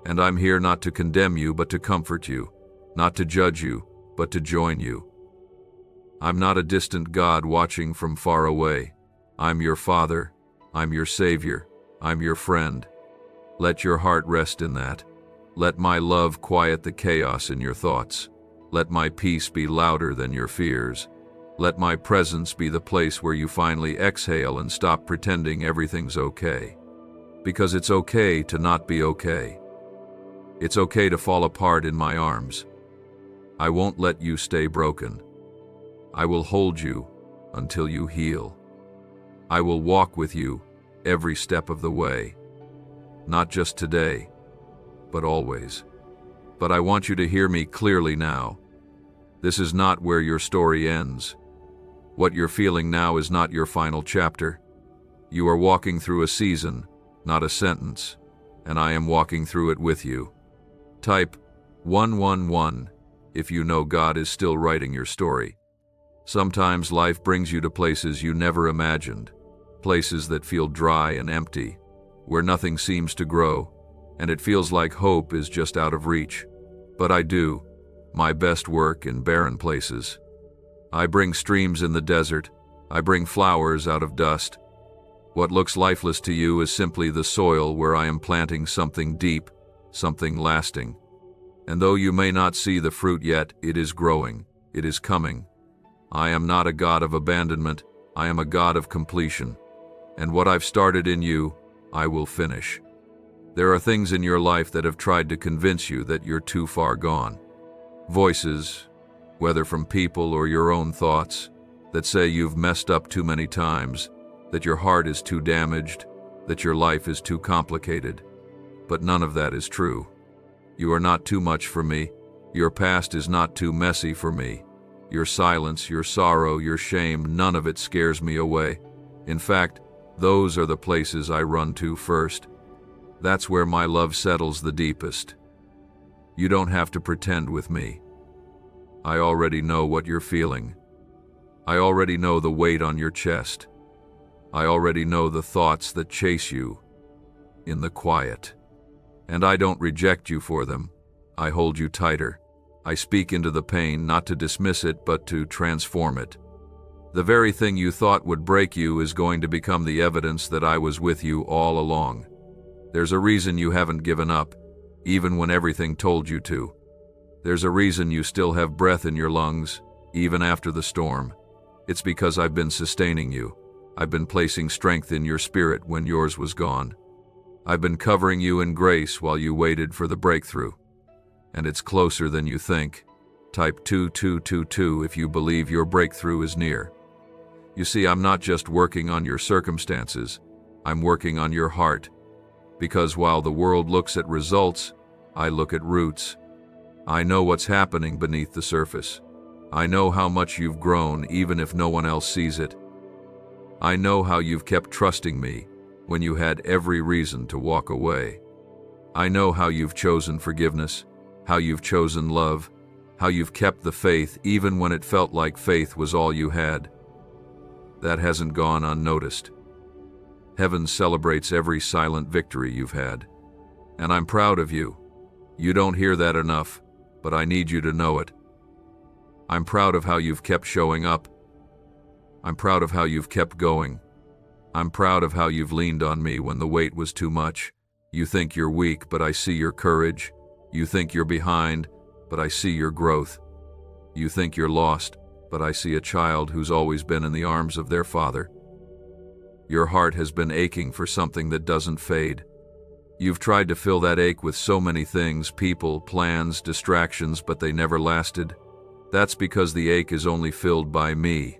A: And I'm here not to condemn you, but to comfort you. Not to judge you, but to join you. I'm not a distant God watching from far away. I'm your Father. I'm your Savior. I'm your friend. Let your heart rest in that. Let my love quiet the chaos in your thoughts. Let my peace be louder than your fears. Let my presence be the place where you finally exhale and stop pretending everything's okay. Because it's okay to not be okay. It's okay to fall apart in my arms. I won't let you stay broken. I will hold you until you heal. I will walk with you every step of the way. Not just today, but always. But I want you to hear me clearly now. This is not where your story ends. What you're feeling now is not your final chapter. You are walking through a season, not a sentence, and I am walking through it with you. Type 111 if you know God is still writing your story. Sometimes life brings you to places you never imagined, places that feel dry and empty, where nothing seems to grow, and it feels like hope is just out of reach. But I do my best work in barren places. I bring streams in the desert. I bring flowers out of dust. What looks lifeless to you is simply the soil where I am planting something deep, something lasting. And though you may not see the fruit yet, it is growing. It is coming. I am not a God of abandonment. I am a God of completion. And what I've started in you, I will finish. There are things in your life that have tried to convince you that you're too far gone. Voices, whether from people or your own thoughts, that say you've messed up too many times, that your heart is too damaged, that your life is too complicated. But none of that is true. You are not too much for me. Your past is not too messy for me. Your silence, your sorrow, your shame, none of it scares me away. In fact, those are the places I run to first. That's where my love settles the deepest. You don't have to pretend with me. I already know what you're feeling. I already know the weight on your chest. I already know the thoughts that chase you in the quiet. And I don't reject you for them. I hold you tighter. I speak into the pain, not to dismiss it, but to transform it. The very thing you thought would break you is going to become the evidence that I was with you all along. There's a reason you haven't given up, even when everything told you to. There's a reason you still have breath in your lungs, even after the storm. It's because I've been sustaining you. I've been placing strength in your spirit when yours was gone. I've been covering you in grace while you waited for the breakthrough. And it's closer than you think. Type 2222 if you believe your breakthrough is near. You see, I'm not just working on your circumstances, I'm working on your heart. Because while the world looks at results, I look at roots. I know what's happening beneath the surface. I know how much you've grown even if no one else sees it. I know how you've kept trusting me when you had every reason to walk away. I know how you've chosen forgiveness, how you've chosen love, how you've kept the faith even when it felt like faith was all you had. That hasn't gone unnoticed. Heaven celebrates every silent victory you've had. And I'm proud of you. You don't hear that enough, but I need you to know it. I'm proud of how you've kept showing up. I'm proud of how you've kept going. I'm proud of how you've leaned on me when the weight was too much. You think you're weak, but I see your courage. You think you're behind, but I see your growth. You think you're lost, but I see a child who's always been in the arms of their father. Your heart has been aching for something that doesn't fade. You've tried to fill that ache with so many things, people, plans, distractions, but they never lasted. That's because the ache is only filled by me.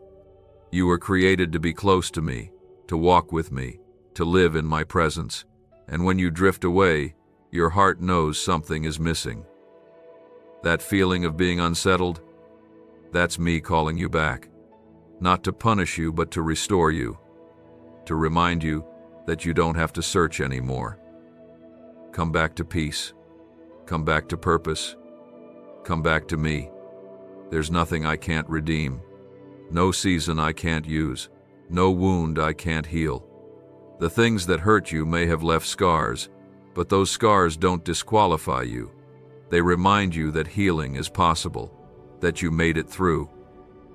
A: You were created to be close to me, to walk with me, to live in my presence. And when you drift away, your heart knows something is missing. That feeling of being unsettled? That's me calling you back. Not to punish you, but to restore you. To remind you that you don't have to search anymore. Come back to peace. Come back to purpose. Come back to me. There's nothing I can't redeem. No season I can't use. No wound I can't heal. The things that hurt you may have left scars, but those scars don't disqualify you. They remind you that healing is possible, that you made it through.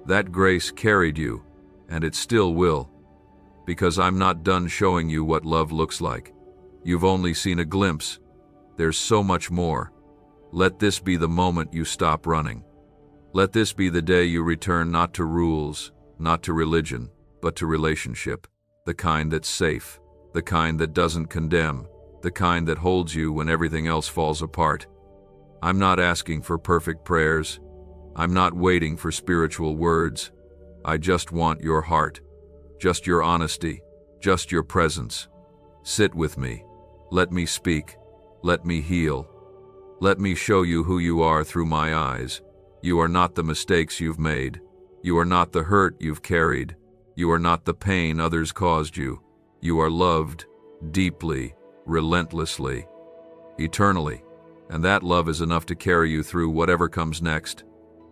A: That grace carried you, and it still will. Because I'm not done showing you what love looks like. You've only seen a glimpse. There's so much more. Let this be the moment you stop running. Let this be the day you return not to rules, not to religion, but to relationship. The kind that's safe, the kind that doesn't condemn, the kind that holds you when everything else falls apart. I'm not asking for perfect prayers. I'm not waiting for spiritual words. I just want your heart, just your honesty, just your presence. Sit with me. Let me speak. Let me heal. Let me show you who you are through my eyes. You are not the mistakes you've made. You are not the hurt you've carried. You are not the pain others caused you. You are loved deeply, relentlessly, eternally. And that love is enough to carry you through whatever comes next.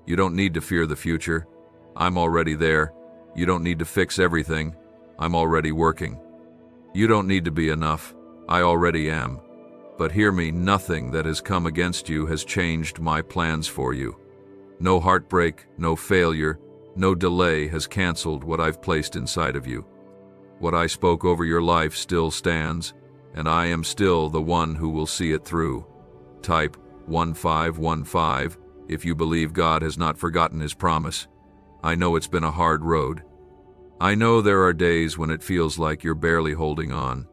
A: You don't need to fear the future. I'm already there. You don't need to fix everything. I'm already working. You don't need to be enough. I already am. But hear me, nothing that has come against you has changed my plans for you. No heartbreak, no failure, no delay has canceled what I've placed inside of you. What I spoke over your life still stands, and I am still the one who will see it through. Type 1515 if you believe God has not forgotten his promise. I know it's been a hard road. I know there are days when it feels like you're barely holding on.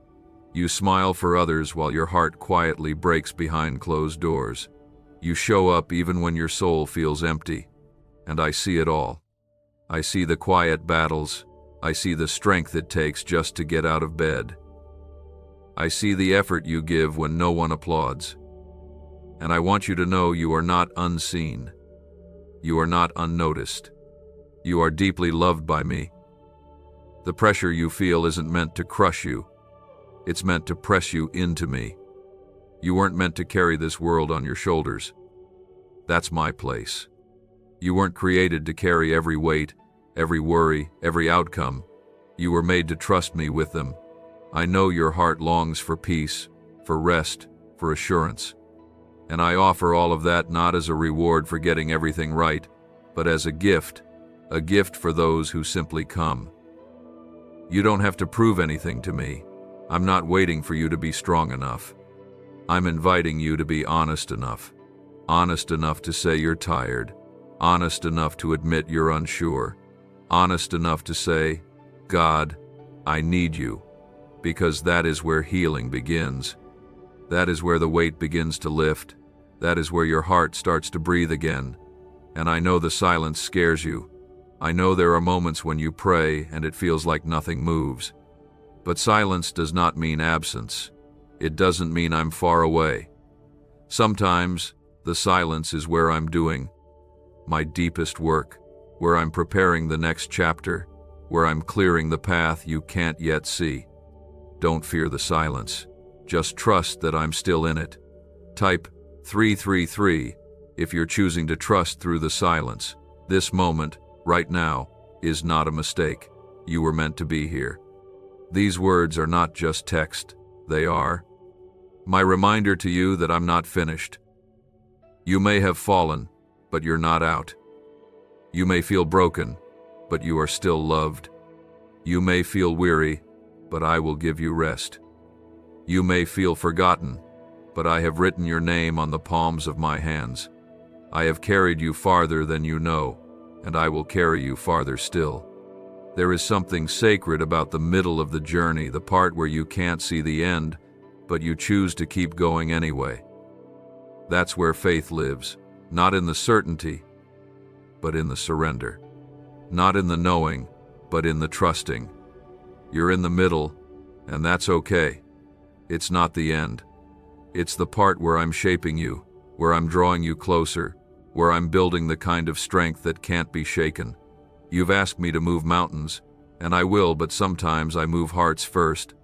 A: You smile for others while your heart quietly breaks behind closed doors. You show up even when your soul feels empty. And I see it all. I see the quiet battles. I see the strength it takes just to get out of bed. I see the effort you give when no one applauds. And I want you to know you are not unseen. You are not unnoticed. You are deeply loved by me. The pressure you feel isn't meant to crush you. It's meant to press you into me. You weren't meant to carry this world on your shoulders. That's my place. You weren't created to carry every weight, every worry, every outcome. You were made to trust me with them. I know your heart longs for peace, for rest, for assurance. And I offer all of that not as a reward for getting everything right, but as a gift for those who simply come. You don't have to prove anything to me. I'm not waiting for you to be strong enough. I'm inviting you to be honest enough to say you're tired, honest enough to admit you're unsure, honest enough to say, God, I need you, because that is where healing begins. That is where the weight begins to lift. That is where your heart starts to breathe again. And I know the silence scares you. I know there are moments when you pray and it feels like nothing moves. But silence does not mean absence. It doesn't mean I'm far away. Sometimes the silence is where I'm doing my deepest work, where I'm preparing the next chapter, where I'm clearing the path you can't yet see. Don't fear the silence. Just trust that I'm still in it. Type 333 if you're choosing to trust through the silence. This moment, right now, is not a mistake. You were meant to be here. These words are not just text. They are my reminder to you that I'm not finished. You may have fallen, but you're not out. You may feel broken, but you are still loved. You may feel weary, but I will give you rest. You may feel forgotten, but I have written your name on the palms of my hands. I have carried you farther than you know, and I will carry you farther still. There is something sacred about the middle of the journey, the part where you can't see the end, but you choose to keep going anyway. That's where faith lives, not in the certainty, but in the surrender. Not in the knowing, but in the trusting. You're in the middle, and that's okay. It's not the end. It's the part where I'm shaping you, where I'm drawing you closer, where I'm building the kind of strength that can't be shaken. You've asked me to move mountains, and I will, but sometimes I move hearts first.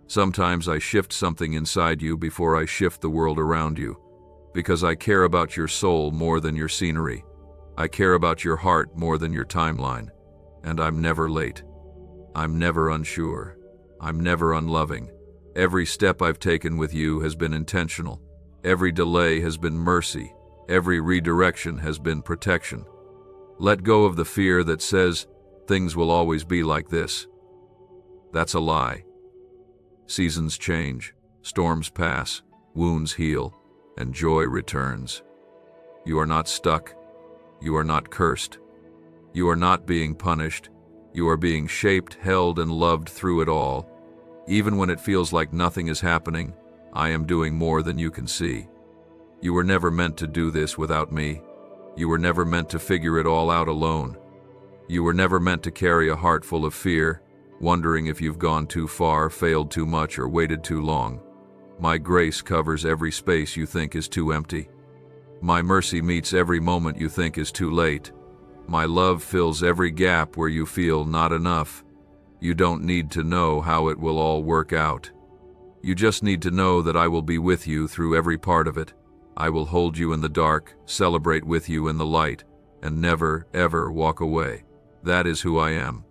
A: Sometimes I shift something inside you before I shift the world around you, because I care about your soul more than your scenery. I care about your heart more than your timeline, and I'm never late. I'm never unsure. I'm never unloving. Every step I've taken with you has been intentional. Every delay has been mercy. Every redirection has been protection. Let go of the fear that says things will always be like this. That's a lie. Seasons change, storms pass, wounds heal, and joy returns. You are not stuck. You are not cursed. You are not being punished. You are being shaped, held, and loved through it all. Even when it feels like nothing is happening, I am doing more than you can see. You were never meant to do this without me. You were never meant to figure it all out alone. You were never meant to carry a heart full of fear, wondering if you've gone too far, failed too much, or waited too long. My grace covers every space you think is too empty. My mercy meets every moment you think is too late. My love fills every gap where you feel not enough. You don't need to know how it will all work out. You just need to know that I will be with you through every part of it. I will hold you in the dark, celebrate with you in the light, and never, ever walk away. That is who I am.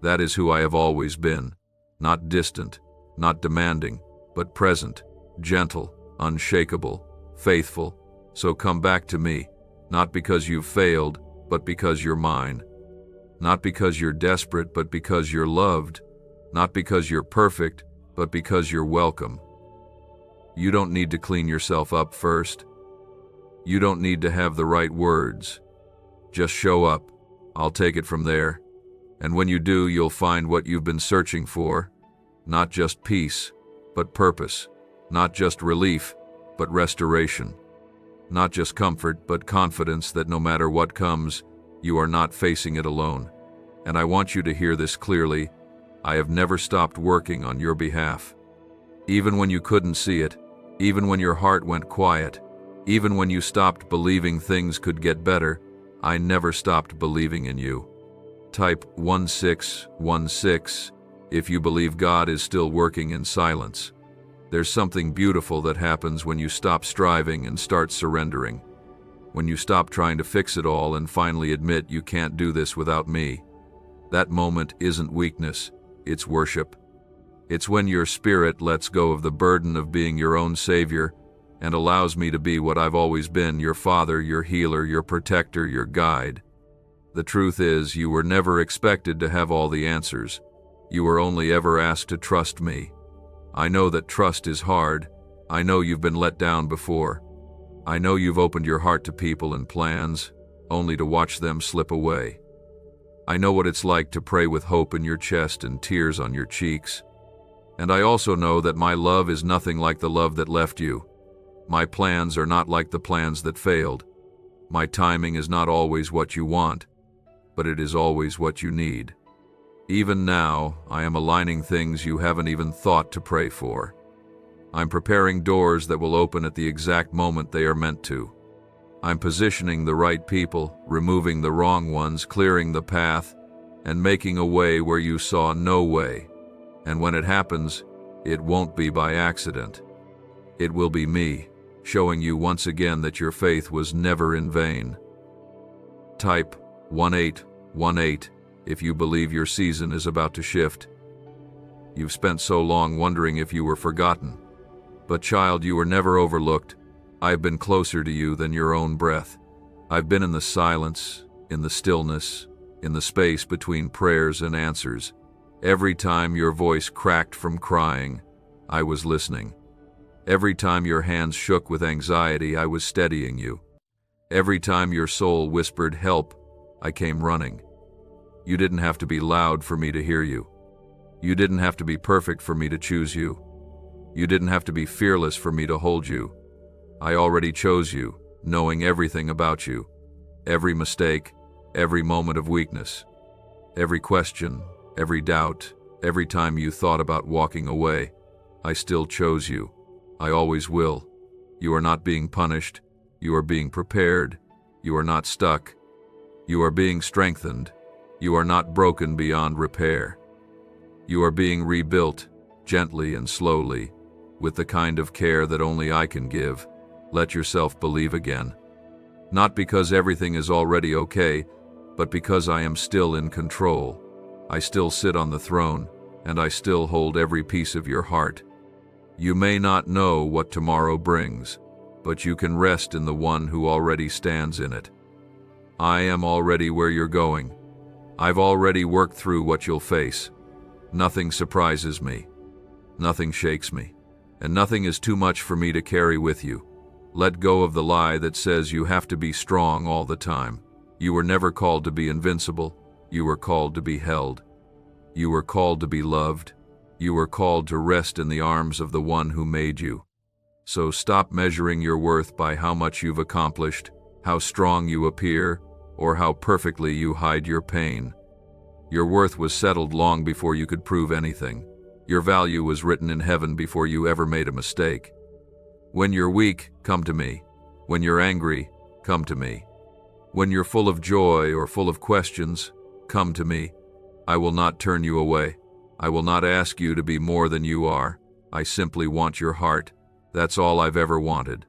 A: That is who I have always been. Not distant, not demanding, but present, gentle, unshakable, faithful. So come back to me, not because you've failed, but because you're mine. Not because you're desperate, but because you're loved. Not because you're perfect, but because you're welcome. You don't need to clean yourself up first. You don't need to have the right words. Just show up. I'll take it from there. And when you do, you'll find what you've been searching for. Not just peace, but purpose. Not just relief, but restoration. Not just comfort, but confidence that no matter what comes, you are not facing it alone. And I want you to hear this clearly. I have never stopped working on your behalf. Even when you couldn't see it, even when your heart went quiet, even when you stopped believing things could get better, I never stopped believing in you. Type 1616 if you believe God is still working in silence. There's something beautiful that happens when you stop striving and start surrendering. When you stop trying to fix it all and finally admit you can't do this without me. That moment isn't weakness, it's worship. It's when your spirit lets go of the burden of being your own savior and allows me to be what I've always been, your father, your healer, your protector, your guide. The truth is, you were never expected to have all the answers. You were only ever asked to trust me. I know that trust is hard. I know you've been let down before. I know you've opened your heart to people and plans, only to watch them slip away. I know what it's like to pray with hope in your chest and tears on your cheeks. And I also know that my love is nothing like the love that left you. My plans are not like the plans that failed. My timing is not always what you want, but it is always what you need. Even now, I am aligning things you haven't even thought to pray for. I'm preparing doors that will open at the exact moment they are meant to. I'm positioning the right people, removing the wrong ones, clearing the path, and making a way where you saw no way. And when it happens, it won't be by accident. It will be me, showing you once again that your faith was never in vain. Type 1818 if you believe your season is about to shift. You've spent so long wondering if you were forgotten. But child, you were never overlooked. I've been closer to you than your own breath. I've been in the silence, in the stillness, in the space between prayers and answers. Every time your voice cracked from crying, I was listening. Every time your hands shook with anxiety, I was steadying you. Every time your soul whispered help, I came running. You didn't have to be loud for me to hear you. You didn't have to be perfect for me to choose you. You didn't have to be fearless for me to hold you. I already chose you, knowing everything about you. Every mistake, every moment of weakness, every question, every doubt, every time you thought about walking away. I still chose you. I always will. You are not being punished. You are being prepared. You are not stuck. You are being strengthened. You are not broken beyond repair. You are being rebuilt, gently and slowly, with the kind of care that only I can give. Let yourself believe again. Not because everything is already okay, but because I am still in control. I still sit on the throne, and I still hold every piece of your heart. You may not know what tomorrow brings, but you can rest in the one who already stands in it. I am already where you're going. I've already worked through what you'll face. Nothing surprises me. Nothing shakes me. And nothing is too much for me to carry with you. Let go of the lie that says you have to be strong all the time. You were never called to be invincible. You were called to be held. You were called to be loved. You were called to rest in the arms of the one who made you. So stop measuring your worth by how much you've accomplished, how strong you appear, or how perfectly you hide your pain. Your worth was settled long before you could prove anything. Your value was written in heaven before you ever made a mistake. When you're weak, come to me. When you're angry, come to me. When you're full of joy or full of questions, come to me. I will not turn you away. I will not ask you to be more than you are. I simply want your heart. That's all I've ever wanted.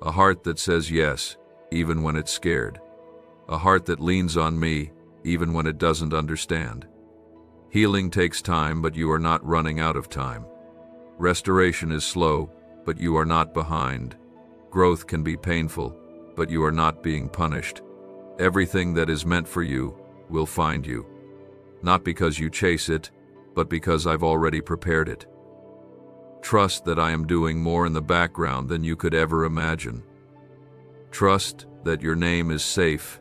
A: A heart that says yes, even when it's scared. A heart that leans on me, even when it doesn't understand. Healing takes time, but you are not running out of time. Restoration is slow, but you are not behind. Growth can be painful, but you are not being punished. Everything that is meant for you will find you. Not because you chase it, but because I've already prepared it. Trust that I am doing more in the background than you could ever imagine. Trust that your name is safe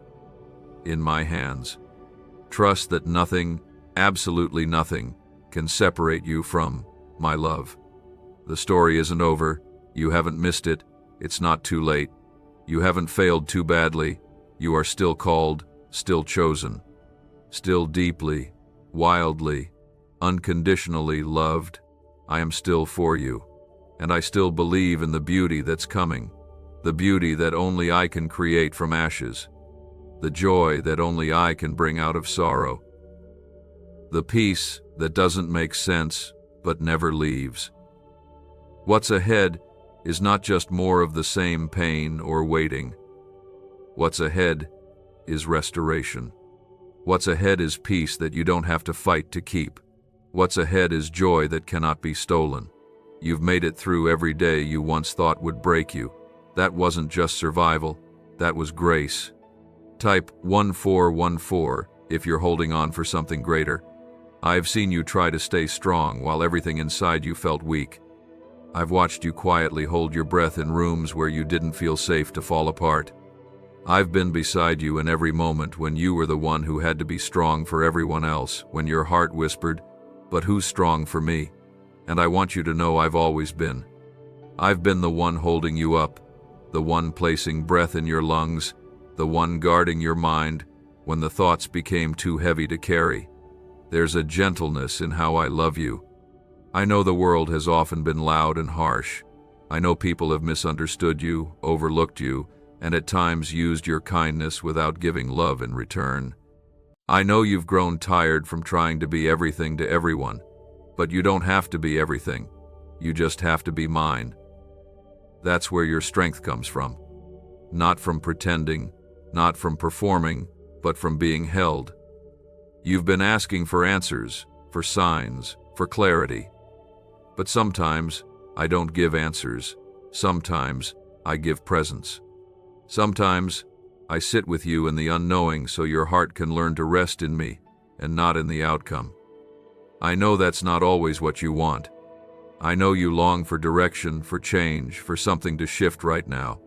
A: in my hands. Trust that nothing, absolutely nothing, can separate you from my love. The story isn't over. You haven't missed it. It's not too late. You haven't failed too badly. You are still called, still chosen, still deeply, wildly, unconditionally loved. I am still for you, and I still believe in the beauty that's coming, the beauty that only I can create from ashes, the joy that only I can bring out of sorrow, the peace that doesn't make sense but never leaves. What's ahead is not just more of the same pain or waiting. What's ahead is restoration. What's ahead is peace that you don't have to fight to keep. What's ahead is joy that cannot be stolen. You've made it through every day you once thought would break you. That wasn't just survival, that was grace. Type 1414 if you're holding on for something greater. I've seen you try to stay strong while everything inside you felt weak. I've watched you quietly hold your breath in rooms where you didn't feel safe to fall apart. I've been beside you in every moment when you were the one who had to be strong for everyone else, when your heart whispered, "But who's strong for me?" And I want you to know I've always been. I've been the one holding you up, the one placing breath in your lungs, the one guarding your mind when the thoughts became too heavy to carry. There's a gentleness in how I love you. I know the world has often been loud and harsh. I know people have misunderstood you, overlooked you, and at times used your kindness without giving love in return. I know you've grown tired from trying to be everything to everyone, but you don't have to be everything. You just have to be mine. That's where your strength comes from. Not from pretending, not from performing, but from being held. You've been asking for answers, for signs, for clarity. But sometimes I don't give answers. Sometimes I give presence. Sometimes I sit with you in the unknowing so your heart can learn to rest in me and not in the outcome. I know that's not always what you want. I know you long for direction, for change, for something to shift right now.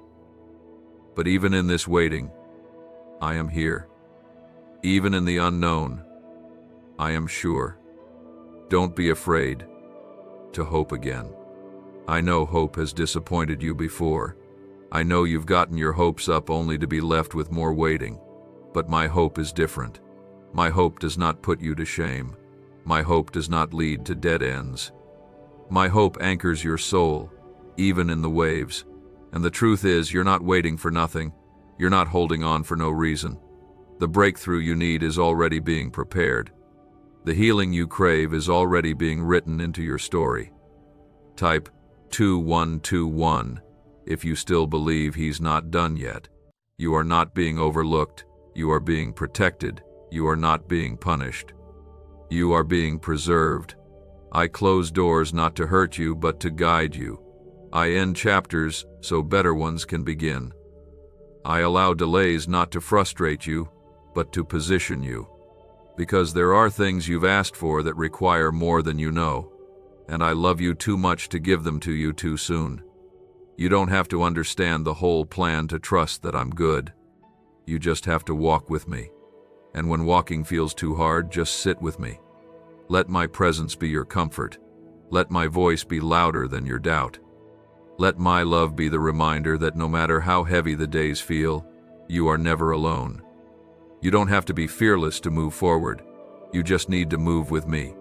A: But even in this waiting, I am here. Even in the unknown, I am sure. Don't be afraid to hope again. I know hope has disappointed you before. I know you've gotten your hopes up only to be left with more waiting. But my hope is different. My hope does not put you to shame. My hope does not lead to dead ends. My hope anchors your soul, even in the waves. And the truth is, you're not waiting for nothing. You're not holding on for no reason. The breakthrough you need is already being prepared. The healing you crave is already being written into your story. Type 2121 if you still believe he's not done yet. You are not being overlooked. You are being protected. You are not being punished. You are being preserved. I close doors not to hurt you, but to guide you. I end chapters so better ones can begin. I allow delays not to frustrate you, but to position you. Because there are things you've asked for that require more than you know, and I love you too much to give them to you too soon. You don't have to understand the whole plan to trust that I'm good. You just have to walk with me. And when walking feels too hard, just sit with me. Let my presence be your comfort. Let my voice be louder than your doubt. Let my love be the reminder that no matter how heavy the days feel, you are never alone. You don't have to be fearless to move forward. You just need to move with me.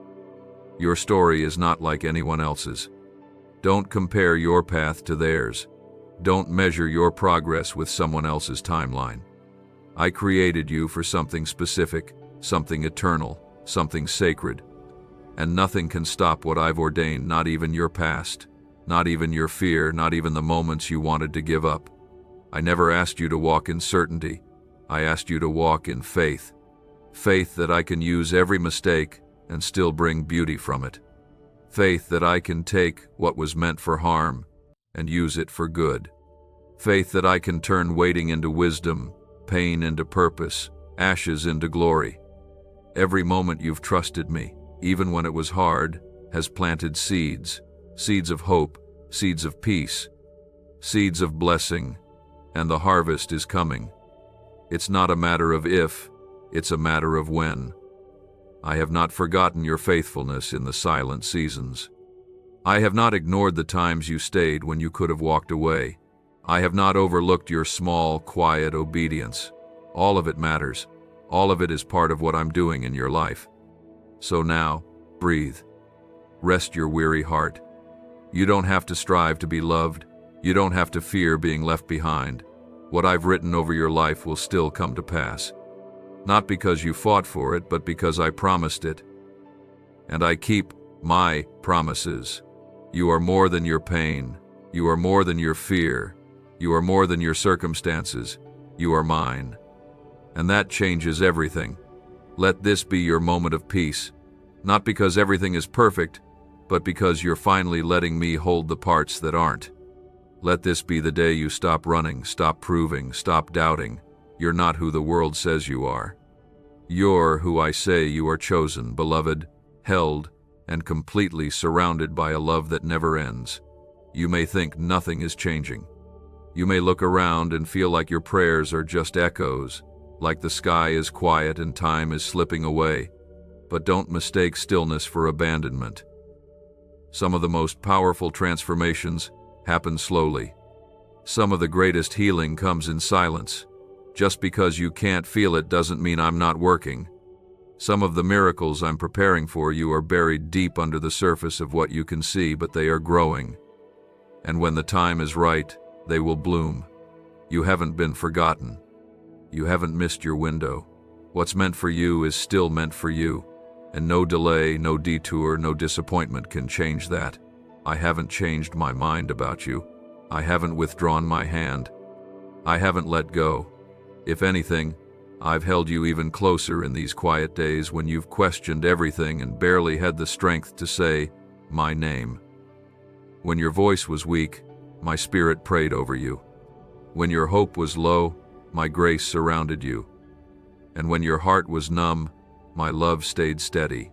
A: Your story is not like anyone else's. Don't compare your path to theirs. Don't measure your progress with someone else's timeline. I created you for something specific, something eternal, something sacred. And nothing can stop what I've ordained, not even your past, not even your fear, not even the moments you wanted to give up. I never asked you to walk in certainty. I asked you to walk in faith. Faith that I can use every mistake and still bring beauty from it. Faith that I can take what was meant for harm and use it for good. Faith that I can turn waiting into wisdom, pain into purpose, ashes into glory. Every moment you've trusted me, even when it was hard, has planted seeds, seeds of hope, seeds of peace, seeds of blessing, and the harvest is coming. It's not a matter of if, it's a matter of when. I have not forgotten your faithfulness in the silent seasons. I have not ignored the times you stayed when you could have walked away. I have not overlooked your small, quiet obedience. All of it matters. All of it is part of what I'm doing in your life. So now, breathe. Rest your weary heart. You don't have to strive to be loved. You don't have to fear being left behind. What I've written over your life will still come to pass. Not because you fought for it, but because I promised it. And I keep my promises. You are more than your pain. You are more than your fear. You are more than your circumstances. You are mine. And that changes everything. Let this be your moment of peace. Not because everything is perfect, but because you're finally letting me hold the parts that aren't. Let this be the day you stop running, stop proving, stop doubting. You're not who the world says you are. You're who I say you are, chosen, beloved, held, and completely surrounded by a love that never ends. You may think nothing is changing. You may look around and feel like your prayers are just echoes, like the sky is quiet and time is slipping away. But don't mistake stillness for abandonment. Some of the most powerful transformations happen slowly. Some of the greatest healing comes in silence. Just because you can't feel it doesn't mean I'm not working. Some of the miracles I'm preparing for you are buried deep under the surface of what you can see, but they are growing. And when the time is right, they will bloom. You haven't been forgotten. You haven't missed your window. What's meant for you is still meant for you. And no delay, no detour, no disappointment can change that. I haven't changed my mind about you. I haven't withdrawn my hand. I haven't let go. If anything, I've held you even closer in these quiet days when you've questioned everything and barely had the strength to say my name. When your voice was weak, my spirit prayed over you. When your hope was low, my grace surrounded you. And when your heart was numb, my love stayed steady.